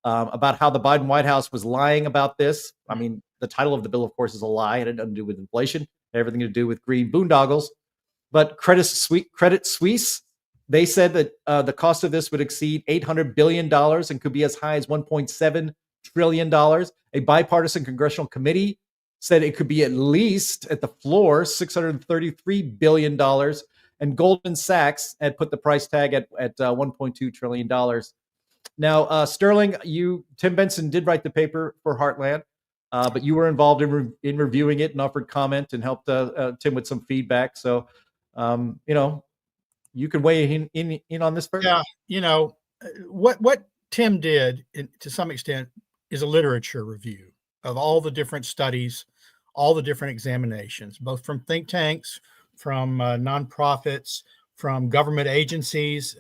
about how the Biden White House was lying about this. I mean, the title of the bill, of course, is a lie. It had nothing to do with inflation, everything to do with green boondoggles. But Credit Suisse, they said that the cost of this would exceed $800 billion and could be as high as $1.7 trillion. A bipartisan congressional committee said it could be at least at the floor $633 billion. And Goldman Sachs had put the price tag at $1.2 trillion. Now, Sterling, Tim Benson did write the paper for Heartland, but you were involved in reviewing it and offered comment and helped Tim with some feedback. So, you can weigh in on this first. Yeah, what Tim did, to some extent, is a literature review of all the different studies, all the different examinations, both from think tanks, from nonprofits, from government agencies.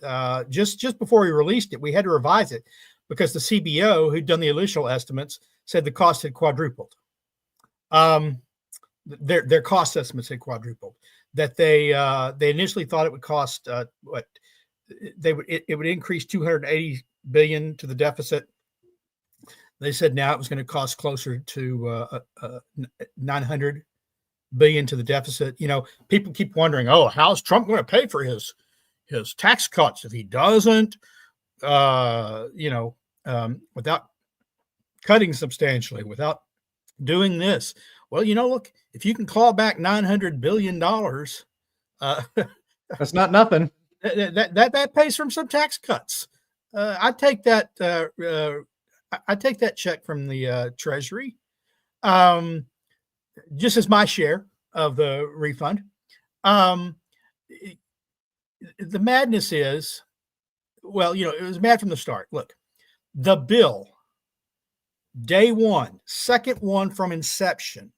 Just before we released it, we had to revise it because the CBO, who'd done the initial estimates, said the cost had quadrupled. Their cost estimates had quadrupled. That they initially thought it would cost it would increase 280 billion to the deficit. They said now it was going to cost closer to 900 billion to the deficit. People keep wondering, how's Trump going to pay for his tax cuts if he doesn't, without cutting substantially, without doing this. Well, look, if you can claw back $900 billion, that's not nothing. That pays from some tax cuts. I take that. I take that check from the Treasury, just as my share of the refund. The madness is, it was mad from the start. Look, the bill, day one, second one from inception,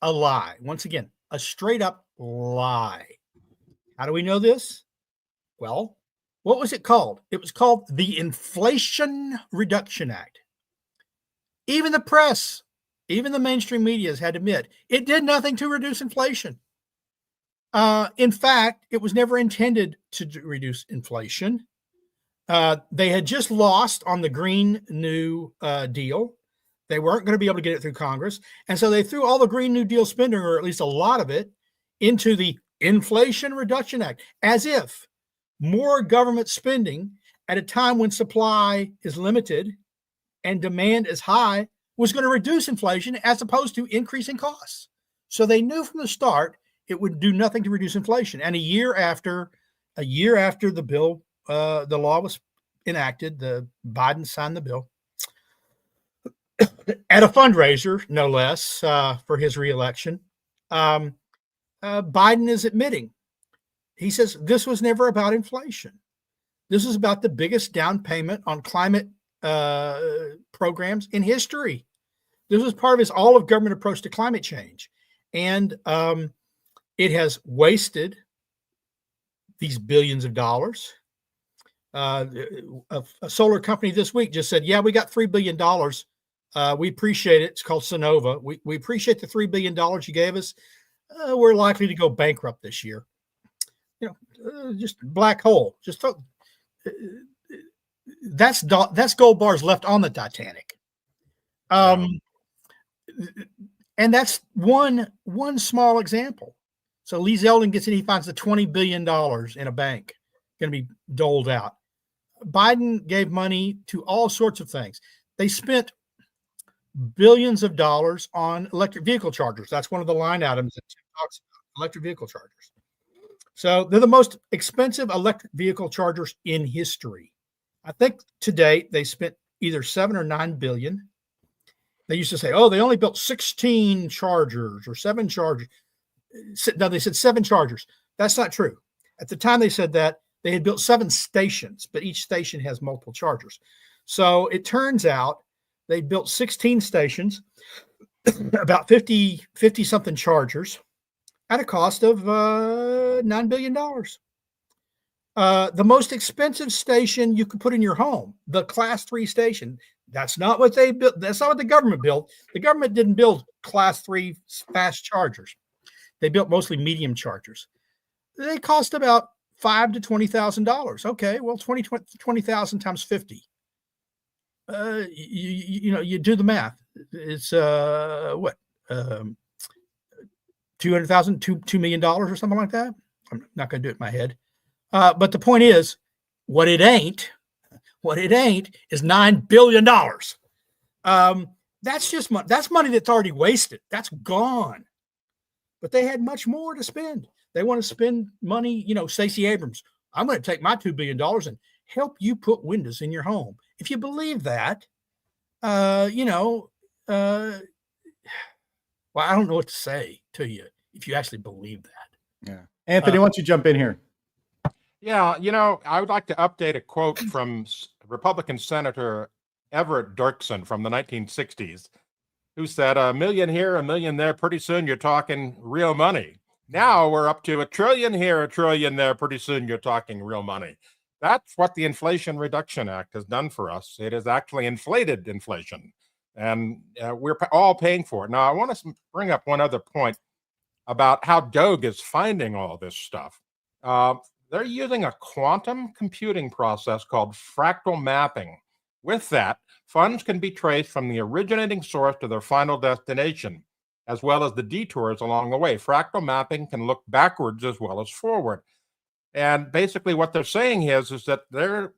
a lie. Once again, a straight up lie. How do we know this? Well, what was it called? It was called the Inflation Reduction Act. Even the press, even the mainstream media has had to admit it did nothing to reduce inflation. In fact, it was never intended to reduce inflation. They had just lost on the Green New Deal. They weren't going to be able to get it through Congress. And so they threw all the Green New Deal spending, or at least a lot of it, into the Inflation Reduction Act, as if more government spending at a time when supply is limited and demand is high was going to reduce inflation as opposed to increasing costs. So they knew from the start it would do nothing to reduce inflation. And a year after the bill, the law was enacted, Biden signed the bill at a fundraiser, no less, for his reelection. Biden is admitting, he says, this was never about inflation. This is about the biggest down payment on climate programs in history. This was part of his all of government approach to climate change. And it has wasted these billions of dollars. A solar company this week just said, yeah, we got $3 billion. We appreciate it. It's called Sonova. We appreciate the $3 billion you gave us. We're likely to go bankrupt this year. Just black hole. Just that's gold bars left on the Titanic. And that's one small example. So Lee Zeldin gets in, he finds the $20 billion in a bank going to be doled out. Biden gave money to all sorts of things. They spent billions of dollars on electric vehicle chargers. That's one of the line items that Tim talks about, electric vehicle chargers. So they're the most expensive electric vehicle chargers in history. I think to date they spent either 7 or 9 billion. They used to say, they only built 16 chargers or 7 chargers. No, they said 7 chargers. That's not true. At the time they said that, they had built 7 stations, but each station has multiple chargers. So it turns out they built 16 stations, about 50 something chargers at a cost of $9 billion. The most expensive station you could put in your home, the Class 3 station, that's not what they built. That's not what the government built. The government didn't build Class 3 fast chargers. They built mostly medium chargers. They cost about $5,000 to $20,000. Okay, well, 20,000 times 50. you do the math. It's what, 200,000, $2 million or something like that. I'm not going to do it in my head. But the point is, what it ain't is $9 billion. That's just money. That's money that's already wasted. That's gone. But they had much more to spend. They want to spend money. Stacey Abrams, I'm going to take my $2 billion and help you put windows in your home. If you believe that, well, I don't know what to say to you if you actually believe that. Yeah. Anthony, why don't you jump in here? Yeah, I would like to update a quote from Republican Senator Everett Dirksen from the 1960s, who said, "A million here, a million there. Pretty soon you're talking real money. Now we're up to $1 trillion here, $1 trillion there. Pretty soon you're talking real money." That's what the Inflation Reduction Act has done for us. It has actually inflated inflation, and we're all paying for it. Now, I want to bring up one other point about how Doge is finding all this stuff. They're using a quantum computing process called fractal mapping. With that, funds can be traced from the originating source to their final destination, as well as the detours along the way. Fractal mapping can look backwards as well as forward. And basically what they're saying is that they're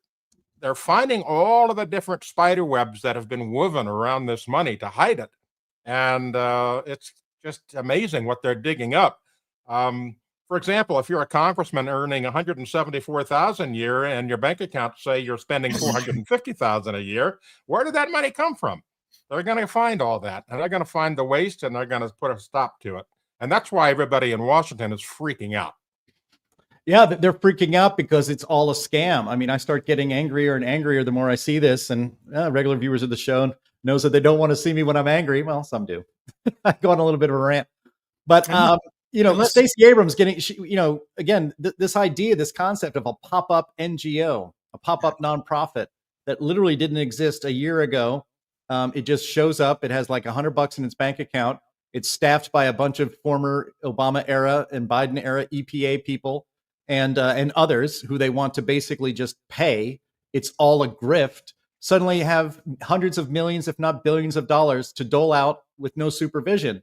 finding all of the different spider webs that have been woven around this money to hide it. And it's just amazing what they're digging up. For example, if you're a congressman earning $174,000 a year and your bank account say you're spending $450,000 a year, where did that money come from? They're going to find all that, and they're going to find the waste, and they're going to put a stop to it. And that's why everybody in Washington is freaking out. Yeah, they're freaking out because it's all a scam. I mean, I start getting angrier and angrier the more I see this, and regular viewers of the show knows that they don't want to see me when I'm angry. Well, some do. I go on a little bit of a rant, but Stacey Abrams getting, again, this idea, this concept of a pop-up NGO, a pop-up nonprofit that literally didn't exist a year ago. It just shows up. It has like $100 in its bank account. It's staffed by a bunch of former Obama era and Biden era EPA people and others who they want to basically just pay. It's all a grift. Suddenly you have hundreds of millions, if not billions of dollars to dole out with no supervision.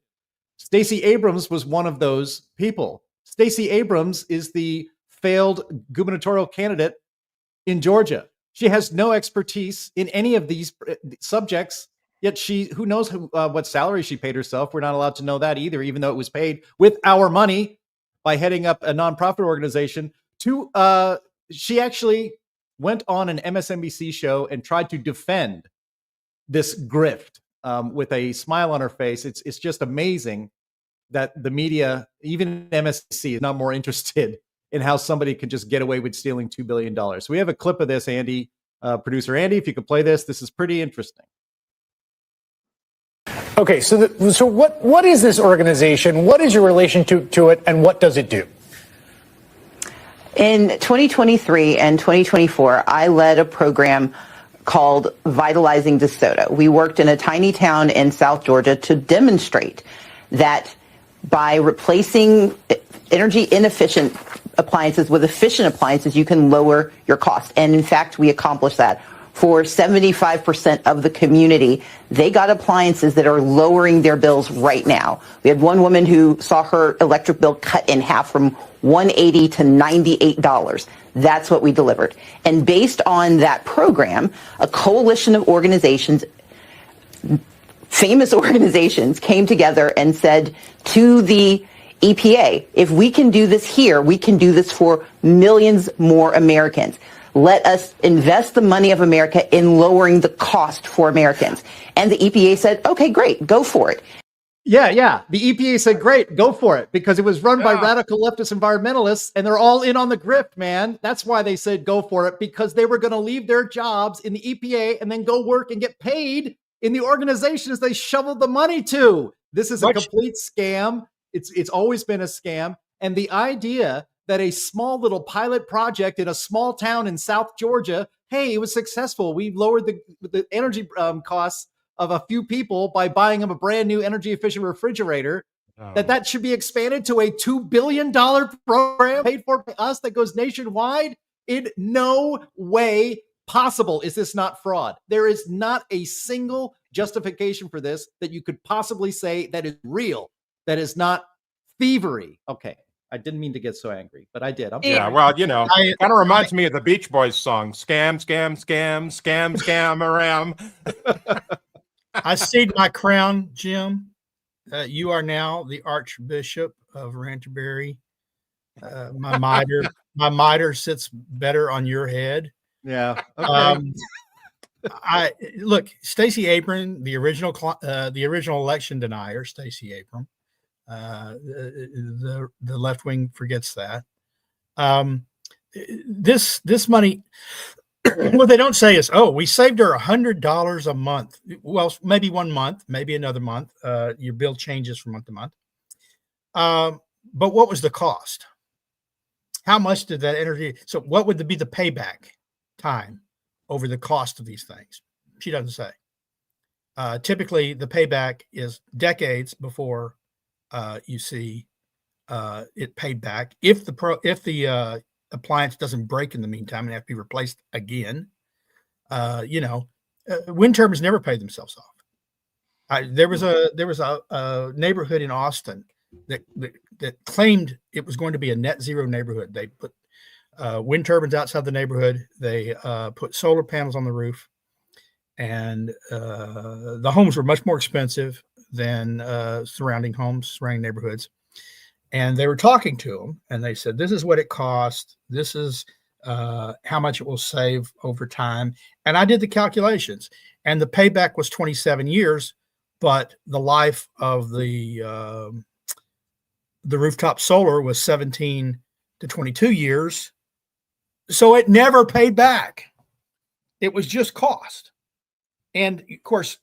Stacey Abrams was one of those people. Stacey Abrams is the failed gubernatorial candidate in Georgia. She has no expertise in any of these subjects, yet who knows what salary she paid herself. We're not allowed to know that either, even though it was paid with our money by heading up a nonprofit organization. She actually went on an MSNBC show and tried to defend this grift with a smile on her face. It's just amazing that the media, even MSNBC, is not more interested in how somebody could just get away with stealing $2 billion. So we have a clip of this, Andy, producer Andy, if you could play this. This is pretty interesting. Okay, so what is this organization? What is your relation to it, and what does it do? In 2023 and 2024, I led a program called Vitalizing DeSoto. We worked in a tiny town in South Georgia to demonstrate that by replacing energy inefficient appliances with efficient appliances, you can lower your cost. And in fact, we accomplished that. For 75% of the community, they got appliances that are lowering their bills right now. We had one woman who saw her electric bill cut in half from $180 to $98. That's what we delivered. And based on that program, a coalition of organizations, famous organizations, came together and said to the EPA, if we can do this here, we can do this for millions more Americans. Let us invest the money of America in lowering the cost for Americans. And the EPA said, okay, great, go for it. Yeah. The EPA said, great, go for it, because it was run by radical leftist environmentalists, and they're all in on the grift, man. That's why they said go for it, because they were going to leave their jobs in the EPA and then go work and get paid in the organizations they shoveled the money to. This is a complete scam. It's always been a scam. And the idea that a small little pilot project in a small town in South Georgia, hey, it was successful. We lowered the energy costs of a few people by buying them a brand new energy efficient refrigerator, that should be expanded to a $2 billion program paid for by us that goes nationwide. In no way possible is this not fraud? There is not a single justification for this that you could possibly say that is real, that is not thievery. Okay, I didn't mean to get so angry, but I did. I'm Yeah, sorry. well, kind of reminds me of the Beach Boys song, scam, scam, scam, scam, scam, around. I cede my crown, Jim. You are now the Archbishop of Ranterbury. My mitre sits better on your head. Yeah. Okay. I look, Stacey Abrams, the original election denier, Stacey Abrams. The left wing forgets that. This money, what they don't say is, oh, we saved her $100 a month. Well, maybe 1 month, maybe another month. Your bill changes from month to month. But what was the cost? How much did that energy? So what would be the payback time over the cost of these things? She doesn't say. Typically, the payback is decades before you see it paid back. If the appliance doesn't break in the meantime and have to be replaced again, wind turbines never pay themselves off. There was a neighborhood in Austin that claimed it was going to be a net zero neighborhood. They put wind turbines outside the neighborhood. They put solar panels on the roof, and the homes were much more expensive than surrounding neighborhoods. And they were talking to them, and they said, this is what it cost. This is how much it will save over time. And I did the calculations, and the payback was 27 years, but the life of the rooftop solar was 17 to 22 years. So it never paid back. It was just cost. And of course,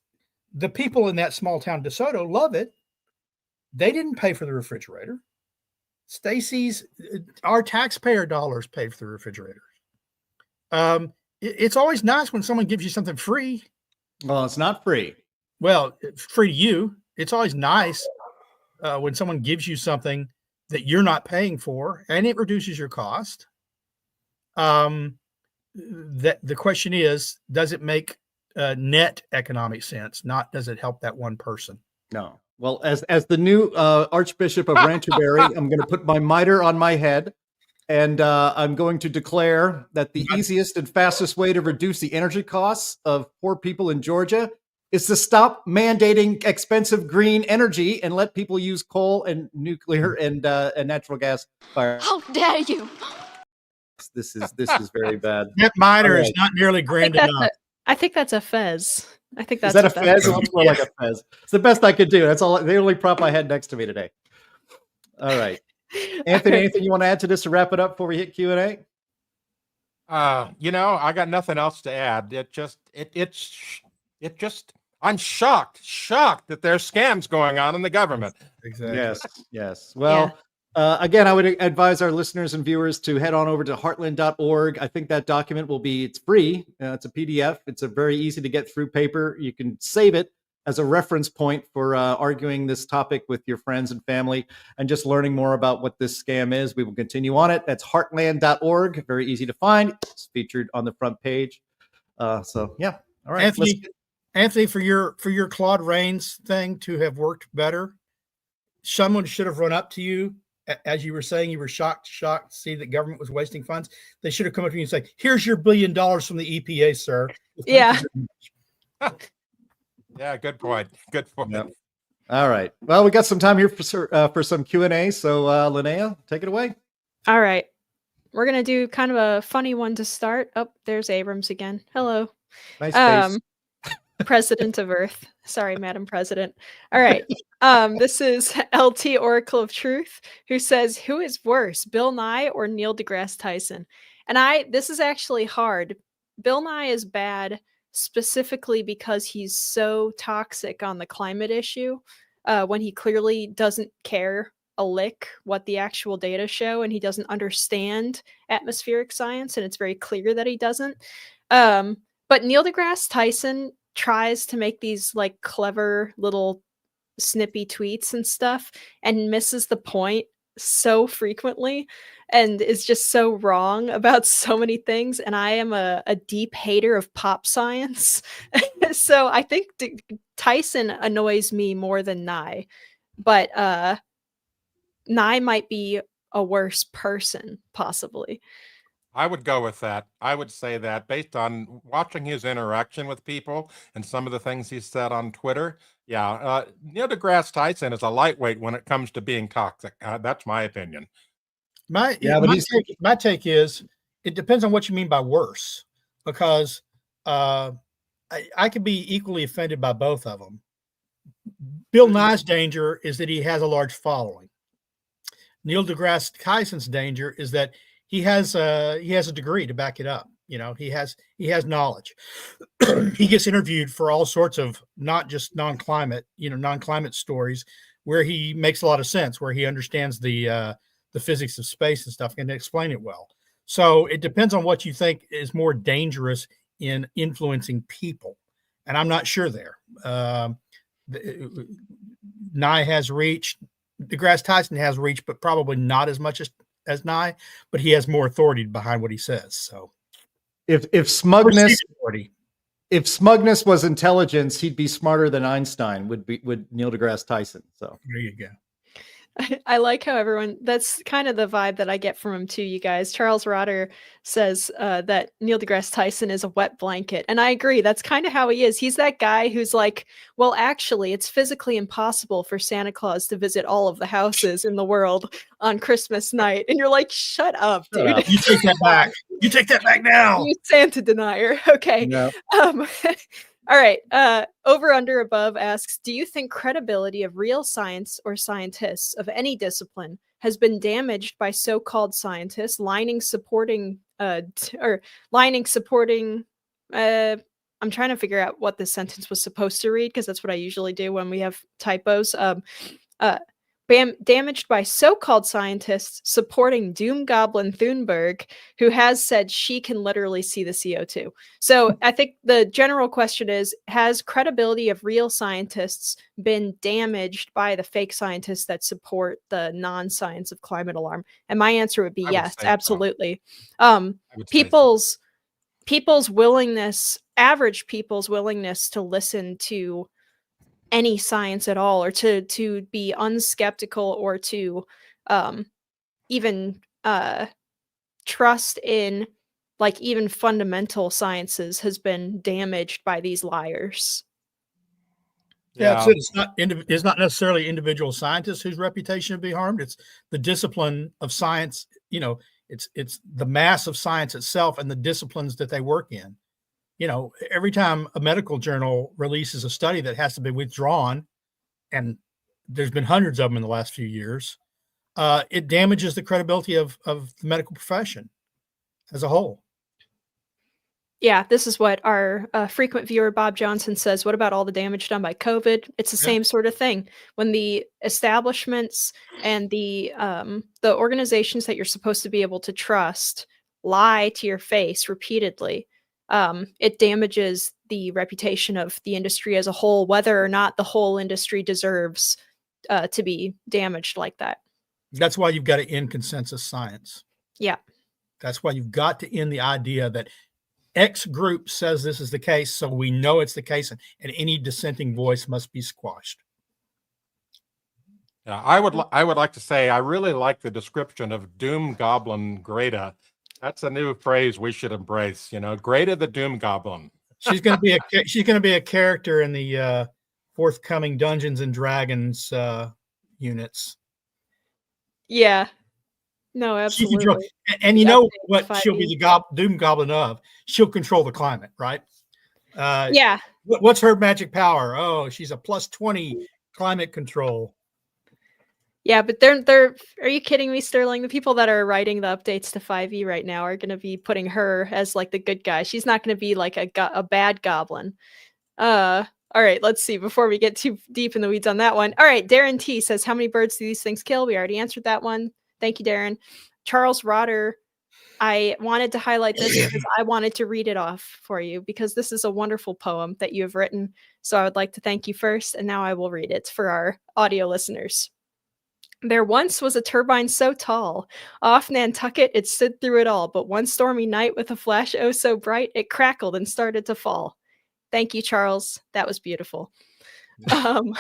the people in that small town DeSoto love it. They didn't pay for the refrigerator. Our taxpayer dollars paid for the refrigerator. It's always nice when someone gives you something free. Well, it's not free. Well, it's free to you. It's always nice when someone gives you something that you're not paying for, and it reduces your cost. The question is, does it make net economic sense? Not does it help that one person? No. Well, as the new Archbishop of Ranterbury, I'm going to put my mitre on my head, and I'm going to declare that the easiest and fastest way to reduce the energy costs of poor people in Georgia is to stop mandating expensive green energy and let people use coal and nuclear and natural gas fire. How dare you? This is very bad. That mitre is not nearly grand enough. I think that's a fez. I think that's Is that a fez? It looks more like a fez. It's the best I could do. That's all. The only prop I had next to me today. All right, Anthony. Anything you want to add to this to wrap it up before we hit Q&A? I got nothing else to add. I'm shocked that there's scams going on in the government. Exactly. Yes. Well, again, I would advise our listeners and viewers to head on over to heartland.org. I think that document it's free. It's a PDF. It's a very easy to get through paper. You can save it as a reference point for arguing this topic with your friends and family and just learning more about what this scam is. We will continue on it. That's heartland.org. Very easy to find. It's featured on the front page. All right. Anthony, for your Claude Rains thing to have worked better, someone should have run up to you as you were saying you were shocked to see that government was wasting funds. They should have come up to you and say, "Here's your $1 billion from the EPA, sir." Yeah. Yeah, good point. Good point. Yep. All right. Well, we got some time here for some Q&A. So, Linnea, take it away. All right. We're going to do kind of a funny one to start. Oh, there's Abrams again. Hello. Nice face. President of Earth. Sorry, Madam President. All right. This is LT Oracle of Truth, who says, who is worse, Bill Nye or Neil deGrasse Tyson? And this is actually hard. Bill Nye is bad specifically because he's so toxic on the climate issue, when he clearly doesn't care a lick what the actual data show, and he doesn't understand atmospheric science, and it's very clear that he doesn't. But Neil deGrasse Tyson tries to make these like clever little snippy tweets and stuff and misses the point so frequently and is just so wrong about so many things. And I am a deep hater of pop science. So I think Tyson annoys me more than Nye, but Nye might be a worse person, possibly. I would go with that. I would say that based on watching his interaction with people and some of the things he said on Twitter. Yeah, Neil deGrasse Tyson is a lightweight when it comes to being toxic. That's my opinion. My take is it depends on what you mean by worse, because I could be equally offended by both of them. Bill Nye's danger is that he has a large following. Neil deGrasse Tyson's danger is that he has a degree to back it up. You know, he has knowledge. He gets interviewed for all sorts of not just non-climate stories where he makes a lot of sense, where he understands the physics of space and stuff and explain it well. So it depends on what you think is more dangerous in influencing people. And I'm not sure there. Nye has reach, deGrasse Tyson has reach, but probably not as much as Nye, but he has more authority behind what he says. So if smugness was intelligence, he'd be smarter than Einstein, would Neil deGrasse Tyson. So there you go. I like how that's kind of the vibe that I get from him too, you guys. Charles Rotter says that Neil deGrasse Tyson is a wet blanket. And I agree. That's kind of how he is. He's that guy who's like, well, actually, it's physically impossible for Santa Claus to visit all of the houses in the world on Christmas night. And you're like, shut up, dude. Shut up. You take that back. You take that back now. You Santa denier. Okay. No. All right. Over Under Above asks, do you think credibility of real science or scientists of any discipline has been damaged by so-called scientists lining supporting I'm trying to figure out what this sentence was supposed to read, because that's what I usually do when we have typos. Damaged by so-called scientists supporting Doom Goblin Thunberg, who has said she can literally see the CO2. So I think the general question is, has credibility of real scientists been damaged by the fake scientists that support the non-science of climate alarm? And my answer would be yes, absolutely. People's willingness, average people's willingness to listen to any science at all, or to be unskeptical, or to even trust in like even fundamental sciences has been damaged by these liars. Yeah, it's not necessarily individual scientists whose reputation would be harmed. It's the discipline of science. You know, it's the mass of science itself and the disciplines that they work in. You know, every time a medical journal releases a study that has to be withdrawn, and there's been hundreds of them in the last few years, it damages the credibility of the medical profession as a whole. Yeah, this is what our frequent viewer Bob Johnson says. What about all the damage done by COVID? It's the same sort of thing. When the establishments and the organizations that you're supposed to be able to trust lie to your face repeatedly, it damages the reputation of the industry as a whole, whether or not the whole industry deserves to be damaged like that. That's why you've got to end consensus science. Yeah. That's why you've got to end the idea that X group says this is the case, so we know it's the case, and any dissenting voice must be squashed. Yeah, I would like to say I really like the description of Doom Goblin Greta. That's a new phrase we should embrace. You know, Greta the Doom Goblin. She's going to be a character in the forthcoming Dungeons and Dragons units. Yeah. No, absolutely. And you know what she'll be the Doom Goblin of? She'll control the climate, right? Yeah. What's her magic power? Oh, she's a +20 climate control. Yeah, but they're are you kidding me, Sterling? The people that are writing the updates to 5e right now are going to be putting her as like the good guy. She's not going to be like a bad goblin. All right, let's see before we get too deep in the weeds on that one. All right, Darren T says, how many birds do these things kill? We already answered that one. Thank you, Darren. Charles Rotter, I wanted to highlight this because I wanted to read it off for you because this is a wonderful poem that you have written. So I would like to thank you first, and now I will read it for our audio listeners. There once was a turbine so tall, off Nantucket it stood through it all, but one stormy night with a flash oh so bright, it crackled and started to fall. Thank you, Charles. That was beautiful. Um,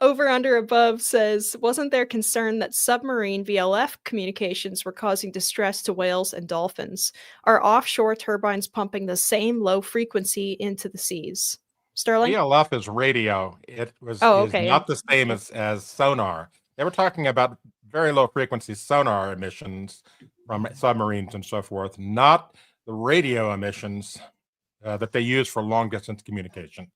Over Under Above says, wasn't there concern that submarine VLF communications were causing distress to whales and dolphins? Are offshore turbines pumping the same low frequency into the seas? Sterling? ELF is radio. It was Oh, is okay. not the same as sonar. They were talking about very low frequency sonar emissions from submarines and so forth, not the radio emissions that they use for long distance communication.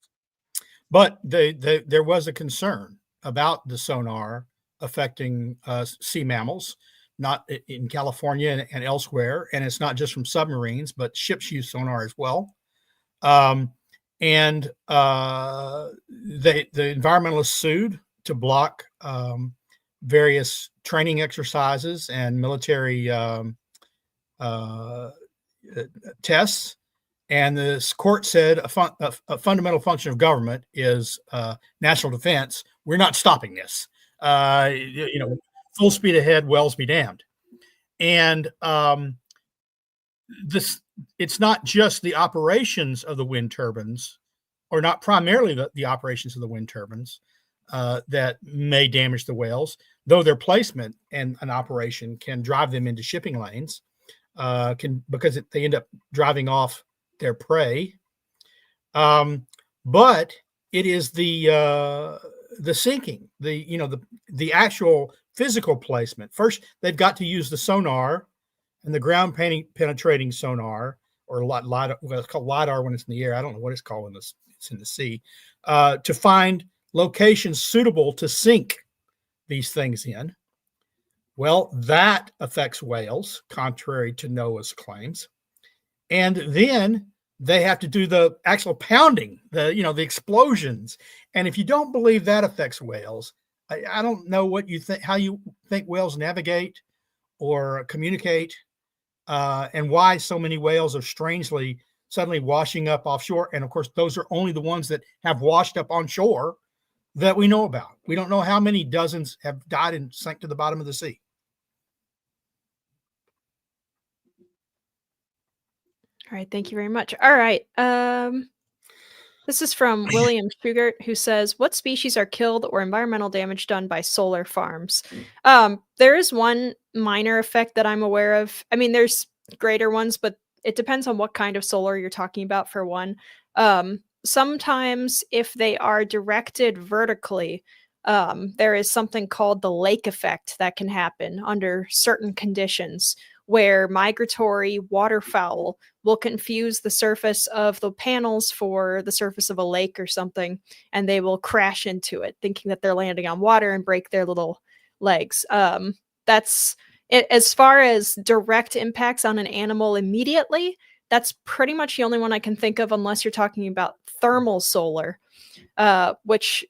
But there was a concern about the sonar affecting sea mammals, not in California and elsewhere. And it's not just from submarines, but ships use sonar as well. The environmentalists sued to block various training exercises and military tests. And the court said a fundamental function of government is national defense. We're not stopping this. Full speed ahead, wells be damned. And it's not just the operations of the wind turbines, or not primarily the operations of the wind turbines that may damage the whales, though their placement and an operation can drive them into shipping lanes, because they end up driving off their prey. But it is the sinking, the actual physical placement. First, they've got to use the sonar and the ground penetrating sonar, or LiDAR. Well, it's called LiDAR when it's in the air. I don't know what it's called when it's in the sea, to find locations suitable to sink these things in. Well, that affects whales, contrary to NOAA's claims. And then they have to do the actual pounding, the explosions. And if you don't believe that affects whales, I don't know what you think, how you think whales navigate or communicate, and why so many whales are strangely suddenly washing up offshore. And of course, those are only the ones that have washed up on shore that we know about. We don't know how many dozens have died and sank to the bottom of the sea. All right, thank you very much. All right. This is from William Schugart, who says, what species are killed or environmental damage done by solar farms? There is one minor effect that I'm aware of. I mean, there's greater ones, but it depends on what kind of solar you're talking about, for one. Sometimes if they are directed vertically, there is something called the lake effect that can happen under certain conditions, where migratory waterfowl will confuse the surface of the panels for the surface of a lake or something, and they will crash into it, thinking that they're landing on water and break their little legs. That's it. As far as direct impacts on an animal immediately, that's pretty much the only one I can think of, unless you're talking about thermal solar, which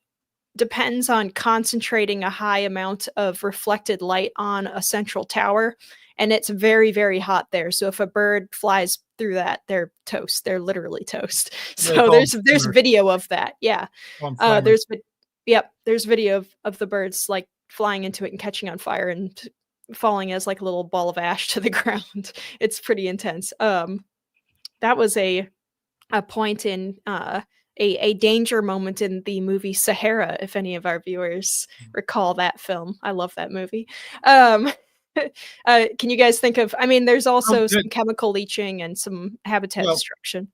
depends on concentrating a high amount of reflected light on a central tower. And it's very, very hot there. So if a bird flies through that, they're toast. They're literally toast. So there's video of that. Yeah. There's video of the birds like flying into it and catching on fire and falling as like a little ball of ash to the ground. It's pretty intense. That was a point in a danger moment in the movie Sahara, if any of our viewers recall that film. I love that movie. Can you guys think of, I mean, there's also some chemical leaching and some habitat destruction.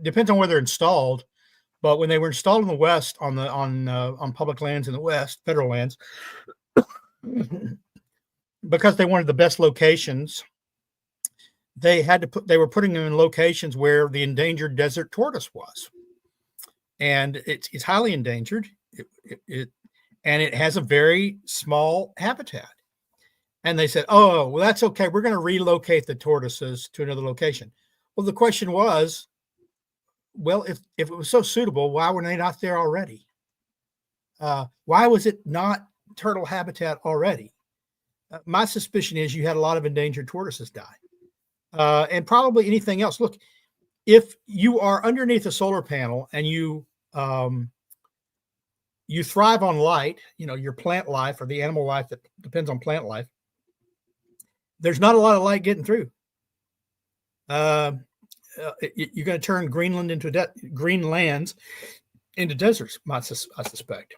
Depends on where they're installed, but when they were installed in the West on public lands in the West, federal lands, because they wanted the best locations, they were putting them in locations where the endangered desert tortoise was. And it's highly endangered. And it has a very small habitat. And they said, oh, well, that's okay. We're going to relocate the tortoises to another location. Well, the question was, well, if it was so suitable, why were they not there already? Why was it not turtle habitat already? My suspicion is you had a lot of endangered tortoises die. And probably anything else. Look, if you are underneath a solar panel and you you thrive on light, your plant life or the animal life that depends on plant life. There's not a lot of light getting through. You're going to turn Greenland into green lands into deserts, I suspect.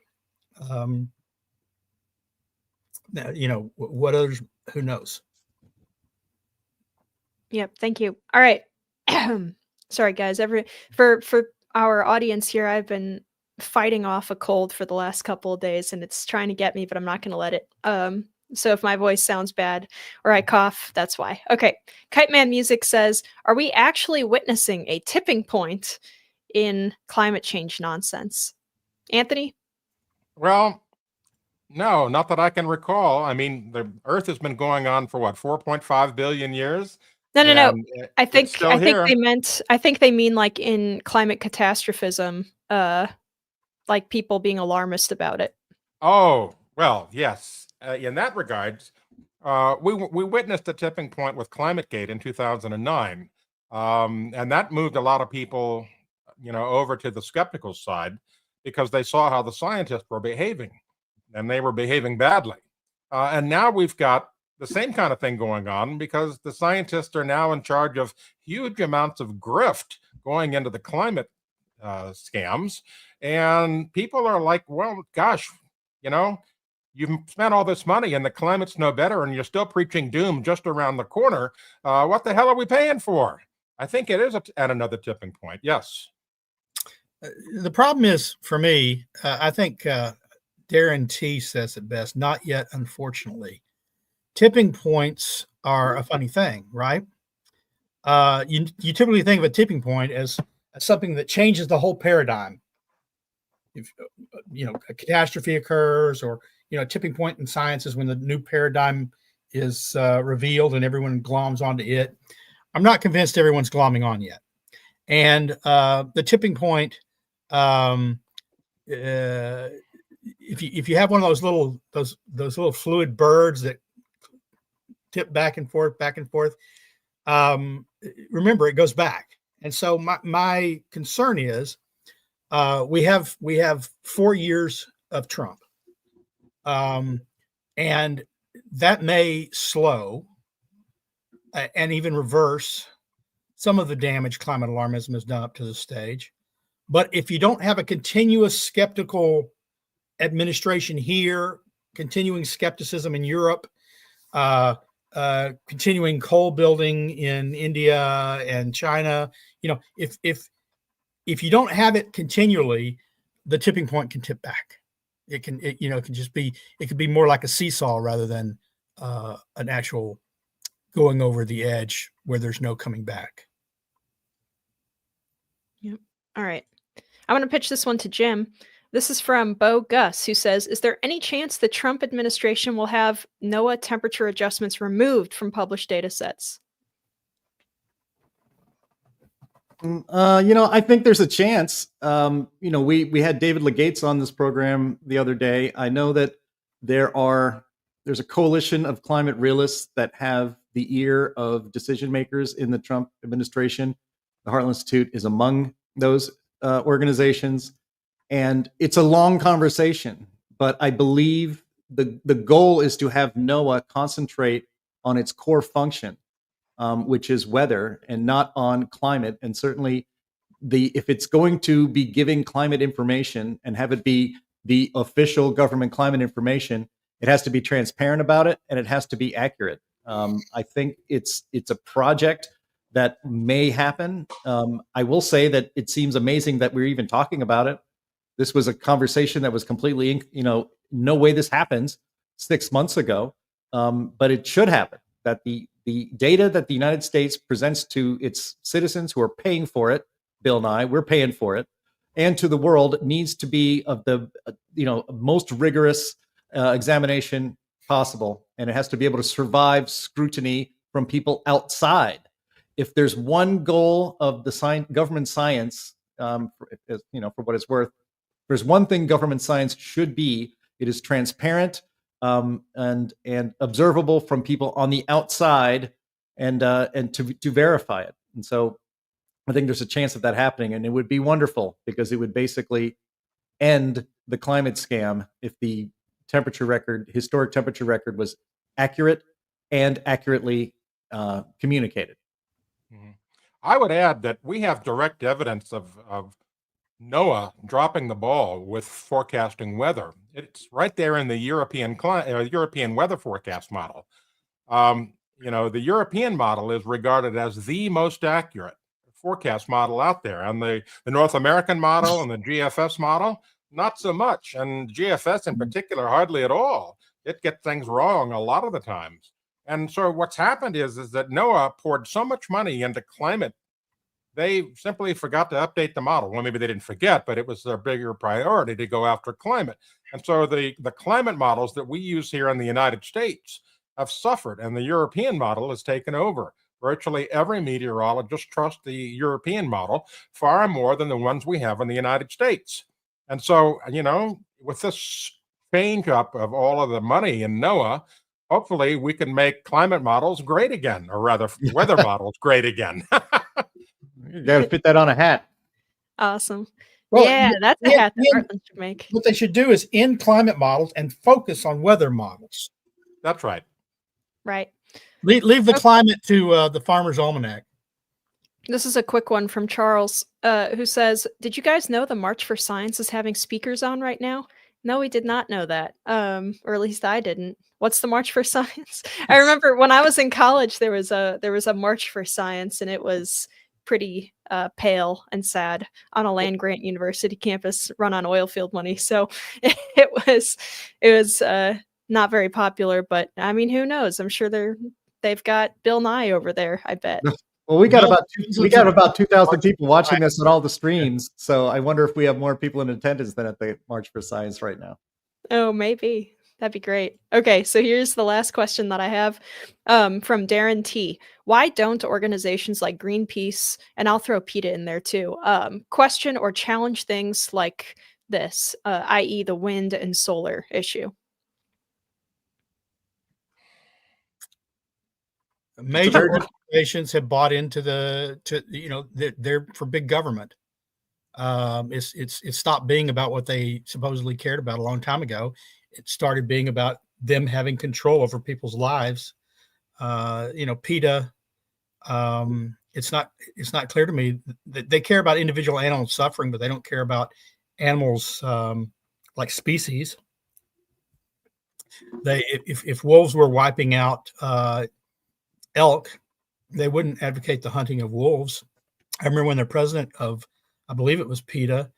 Now, what others, who knows? Yep. Thank you. All right. Sorry, guys. For our audience here, I've been fighting off a cold for the last couple of days, and it's trying to get me, but I'm not going to let it. So if my voice sounds bad or I cough, that's why. Okay. Kite Man Music says, are we actually witnessing a tipping point in climate change nonsense? Anthony? Well, no, not that I can recall. I mean, the Earth has been going on for what, 4.5 billion years? No. I think still here. they mean like in climate catastrophism, like people being alarmist about it. Oh, well, yes. In that regard, we witnessed a tipping point with ClimateGate in 2009. And that moved a lot of people, over to the skeptical side because they saw how the scientists were behaving, and they were behaving badly. And now we've got the same kind of thing going on because the scientists are now in charge of huge amounts of grift going into the climate scams. And people are like, well, gosh, you've spent all this money and the climate's no better and you're still preaching doom just around the corner. What the hell are we paying for? I think it is at another tipping point. Yes. The problem is, for me, I think Darren T says it best, not yet, unfortunately. Tipping points are a funny thing, right? You typically think of a tipping point as something that changes the whole paradigm. If a catastrophe occurs, or a tipping point in science is when the new paradigm is revealed and everyone gloms onto it. I'm not convinced everyone's glomming on yet. And the tipping point, if you have one of those little fluid birds that tip back and forth, remember, it goes back. And so my concern is we have 4 years of Trump, and that may slow and even reverse some of the damage climate alarmism has done up to this stage. But if you don't have a continuous skeptical administration here, continuing skepticism in Europe, continuing coal building in India and China, if you don't have it continually, the tipping point can tip back. It can be more like a seesaw rather than an actual going over the edge where there's no coming back. Yep. All right. I'm going to pitch this one to Jim. This is from Bo Gus, who says, is there any chance the Trump administration will have NOAA temperature adjustments removed from published data sets? I think there's a chance. We had David Legates on this program the other day. I know that there's a coalition of climate realists that have the ear of decision makers in the Trump administration. The Heartland Institute is among those organizations. And it's a long conversation, but I believe the goal is to have NOAA concentrate on its core function, which is weather, and not on climate. And certainly, if it's going to be giving climate information and have it be the official government climate information, it has to be transparent about it, and it has to be accurate. I think it's a project that may happen. I will say that it seems amazing that we're even talking about it. This was a conversation that was completely, no way this happens 6 months ago, but it should happen. That the data that the United States presents to its citizens who are paying for it, Bill Nye, we're paying for it, and to the world needs to be of the most rigorous examination possible, and it has to be able to survive scrutiny from people outside. If there's one goal of the government science, for what it's worth, there's one thing government science should be. It is transparent and observable from people on the outside, and to verify it. And so, I think there's a chance of that happening, and it would be wonderful because it would basically end the climate scam if the historic temperature record was accurate and accurately communicated. I would add that we have direct evidence of NOAA dropping the ball with forecasting weather. It's right there in the European weather forecast model. The European model is regarded as the most accurate forecast model out there, and the North American model and the GFS model, not so much, and GFS in particular, hardly at all. It gets things wrong a lot of the times. And so what's happened is that NOAA poured so much money into climate, they simply forgot to update the model. Well, maybe they didn't forget, but it was their bigger priority to go after climate. And so the climate models that we use here in the United States have suffered, and the European model has taken over. Virtually every meteorologist trusts the European model far more than the ones we have in the United States. And so, with this change up of all of the money in NOAA, hopefully we can make climate models great again, or rather weather models great again. You got to fit that on a hat. Awesome. Well, yeah, that's a hat that Heartland should make. What they should do is end climate models and focus on weather models. That's right. Right. Leave the climate to the Farmer's Almanac. This is a quick one from Charles, who says, did you guys know the March for Science is having speakers on right now? No, we did not know that. Or at least I didn't. What's the March for Science? I remember when I was in college, there was a March for Science, and it was pretty pale and sad on a land grant university campus run on oil field money. So it was not very popular, but I mean, who knows? I'm sure they've got Bill Nye over there, I bet. Well, we got about 2,000 people watching this on all the streams. So I wonder if we have more people in attendance than at the March for Science right now. Oh, maybe. That'd be great. Okay, so here's the last question that I have from Darren T. Why don't organizations like Greenpeace, and I'll throw PETA in there too, question or challenge things like this, i.e. the wind and solar issue? Major organizations have bought into they're for big government. It's stopped being about what they supposedly cared about a long time ago. It started being about them having control over people's lives. PETA. It's not clear to me that they care about individual animal suffering, but they don't care about animals like species. If wolves were wiping out elk, they wouldn't advocate the hunting of wolves. I remember when the president of, I believe it was PETA,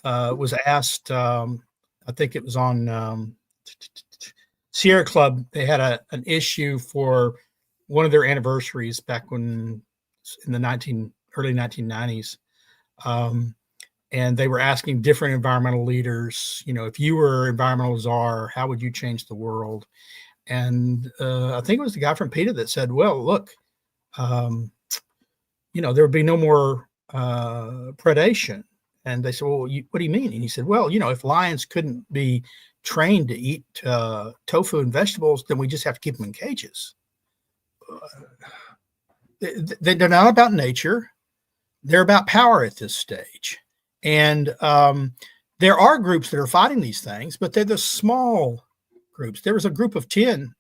was asked, I think it was on Sierra Club, they had an issue for one of their anniversaries back when in the early 1990s. And they were asking different environmental leaders, if you were environmental czar, how would you change the world? And I think it was the guy from PETA that said, well, look, there would be no more predation. And they said, well, what do you mean? And he said, well, if lions couldn't be trained to eat tofu and vegetables, then we just have to keep them in cages. They're not about nature. They're about power at this stage. And there are groups that are fighting these things, but they're the small groups. There was a group of 10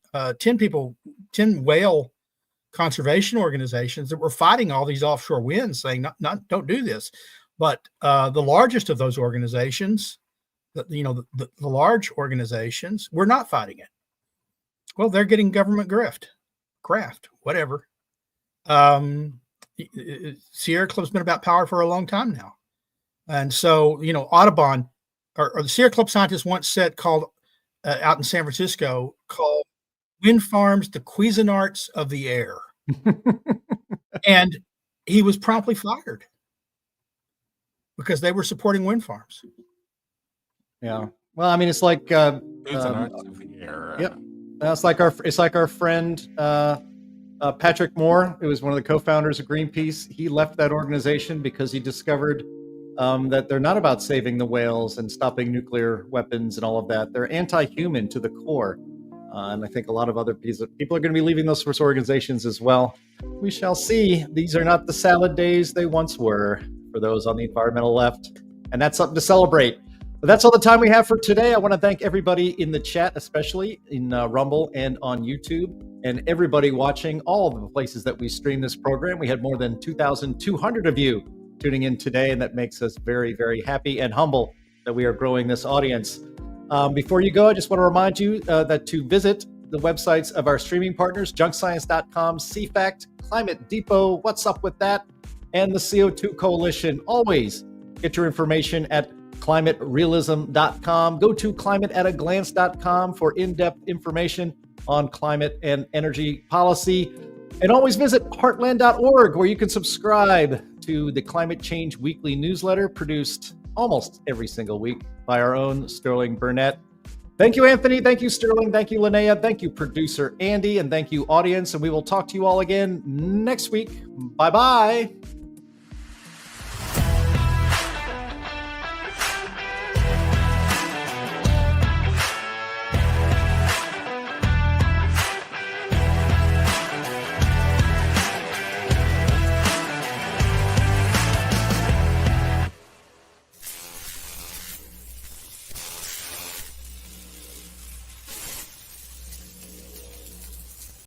whale conservation organizations that were fighting all these offshore winds, saying, don't do this. But the largest of those organizations, the large organizations, were not fighting it. Well, they're getting government craft, whatever. Sierra Club's been about power for a long time now. And so, Audubon, or the Sierra Club scientists once said, out in San Francisco, called wind farms the Cuisinarts of the air. And he was promptly fired because they were supporting wind farms. Yeah. Well, I mean, it's like yep. It's like our friend Patrick Moore, who was one of the co-founders of Greenpeace. He left that organization because he discovered that they're not about saving the whales and stopping nuclear weapons and all of that. They're anti-human to the core. And I think a lot of other people are going to be leaving those sorts of organizations as well. We shall see. These are not the salad days they once were for those on the environmental left. And that's something to celebrate. But that's all the time we have for today. I want to thank everybody in the chat, especially in Rumble and on YouTube, and everybody watching all of the places that we stream this program. We had more than 2,200 of you tuning in today, and that makes us very, very happy and humble that we are growing this audience. Before you go, I just want to remind you that to visit the websites of our streaming partners, junkscience.com, CFACT, Climate Depot, What's Up With That, and the CO2 Coalition. Always get your information at climaterealism.com. Go to climateataglance.com for in-depth information on climate and energy policy. And always visit heartland.org, where you can subscribe to the Climate Change Weekly newsletter produced almost every single week by our own Sterling Burnett. Thank you, Anthony. Thank you, Sterling. Thank you, Linnea. Thank you, producer Andy. And thank you, audience. And we will talk to you all again next week. Bye-bye.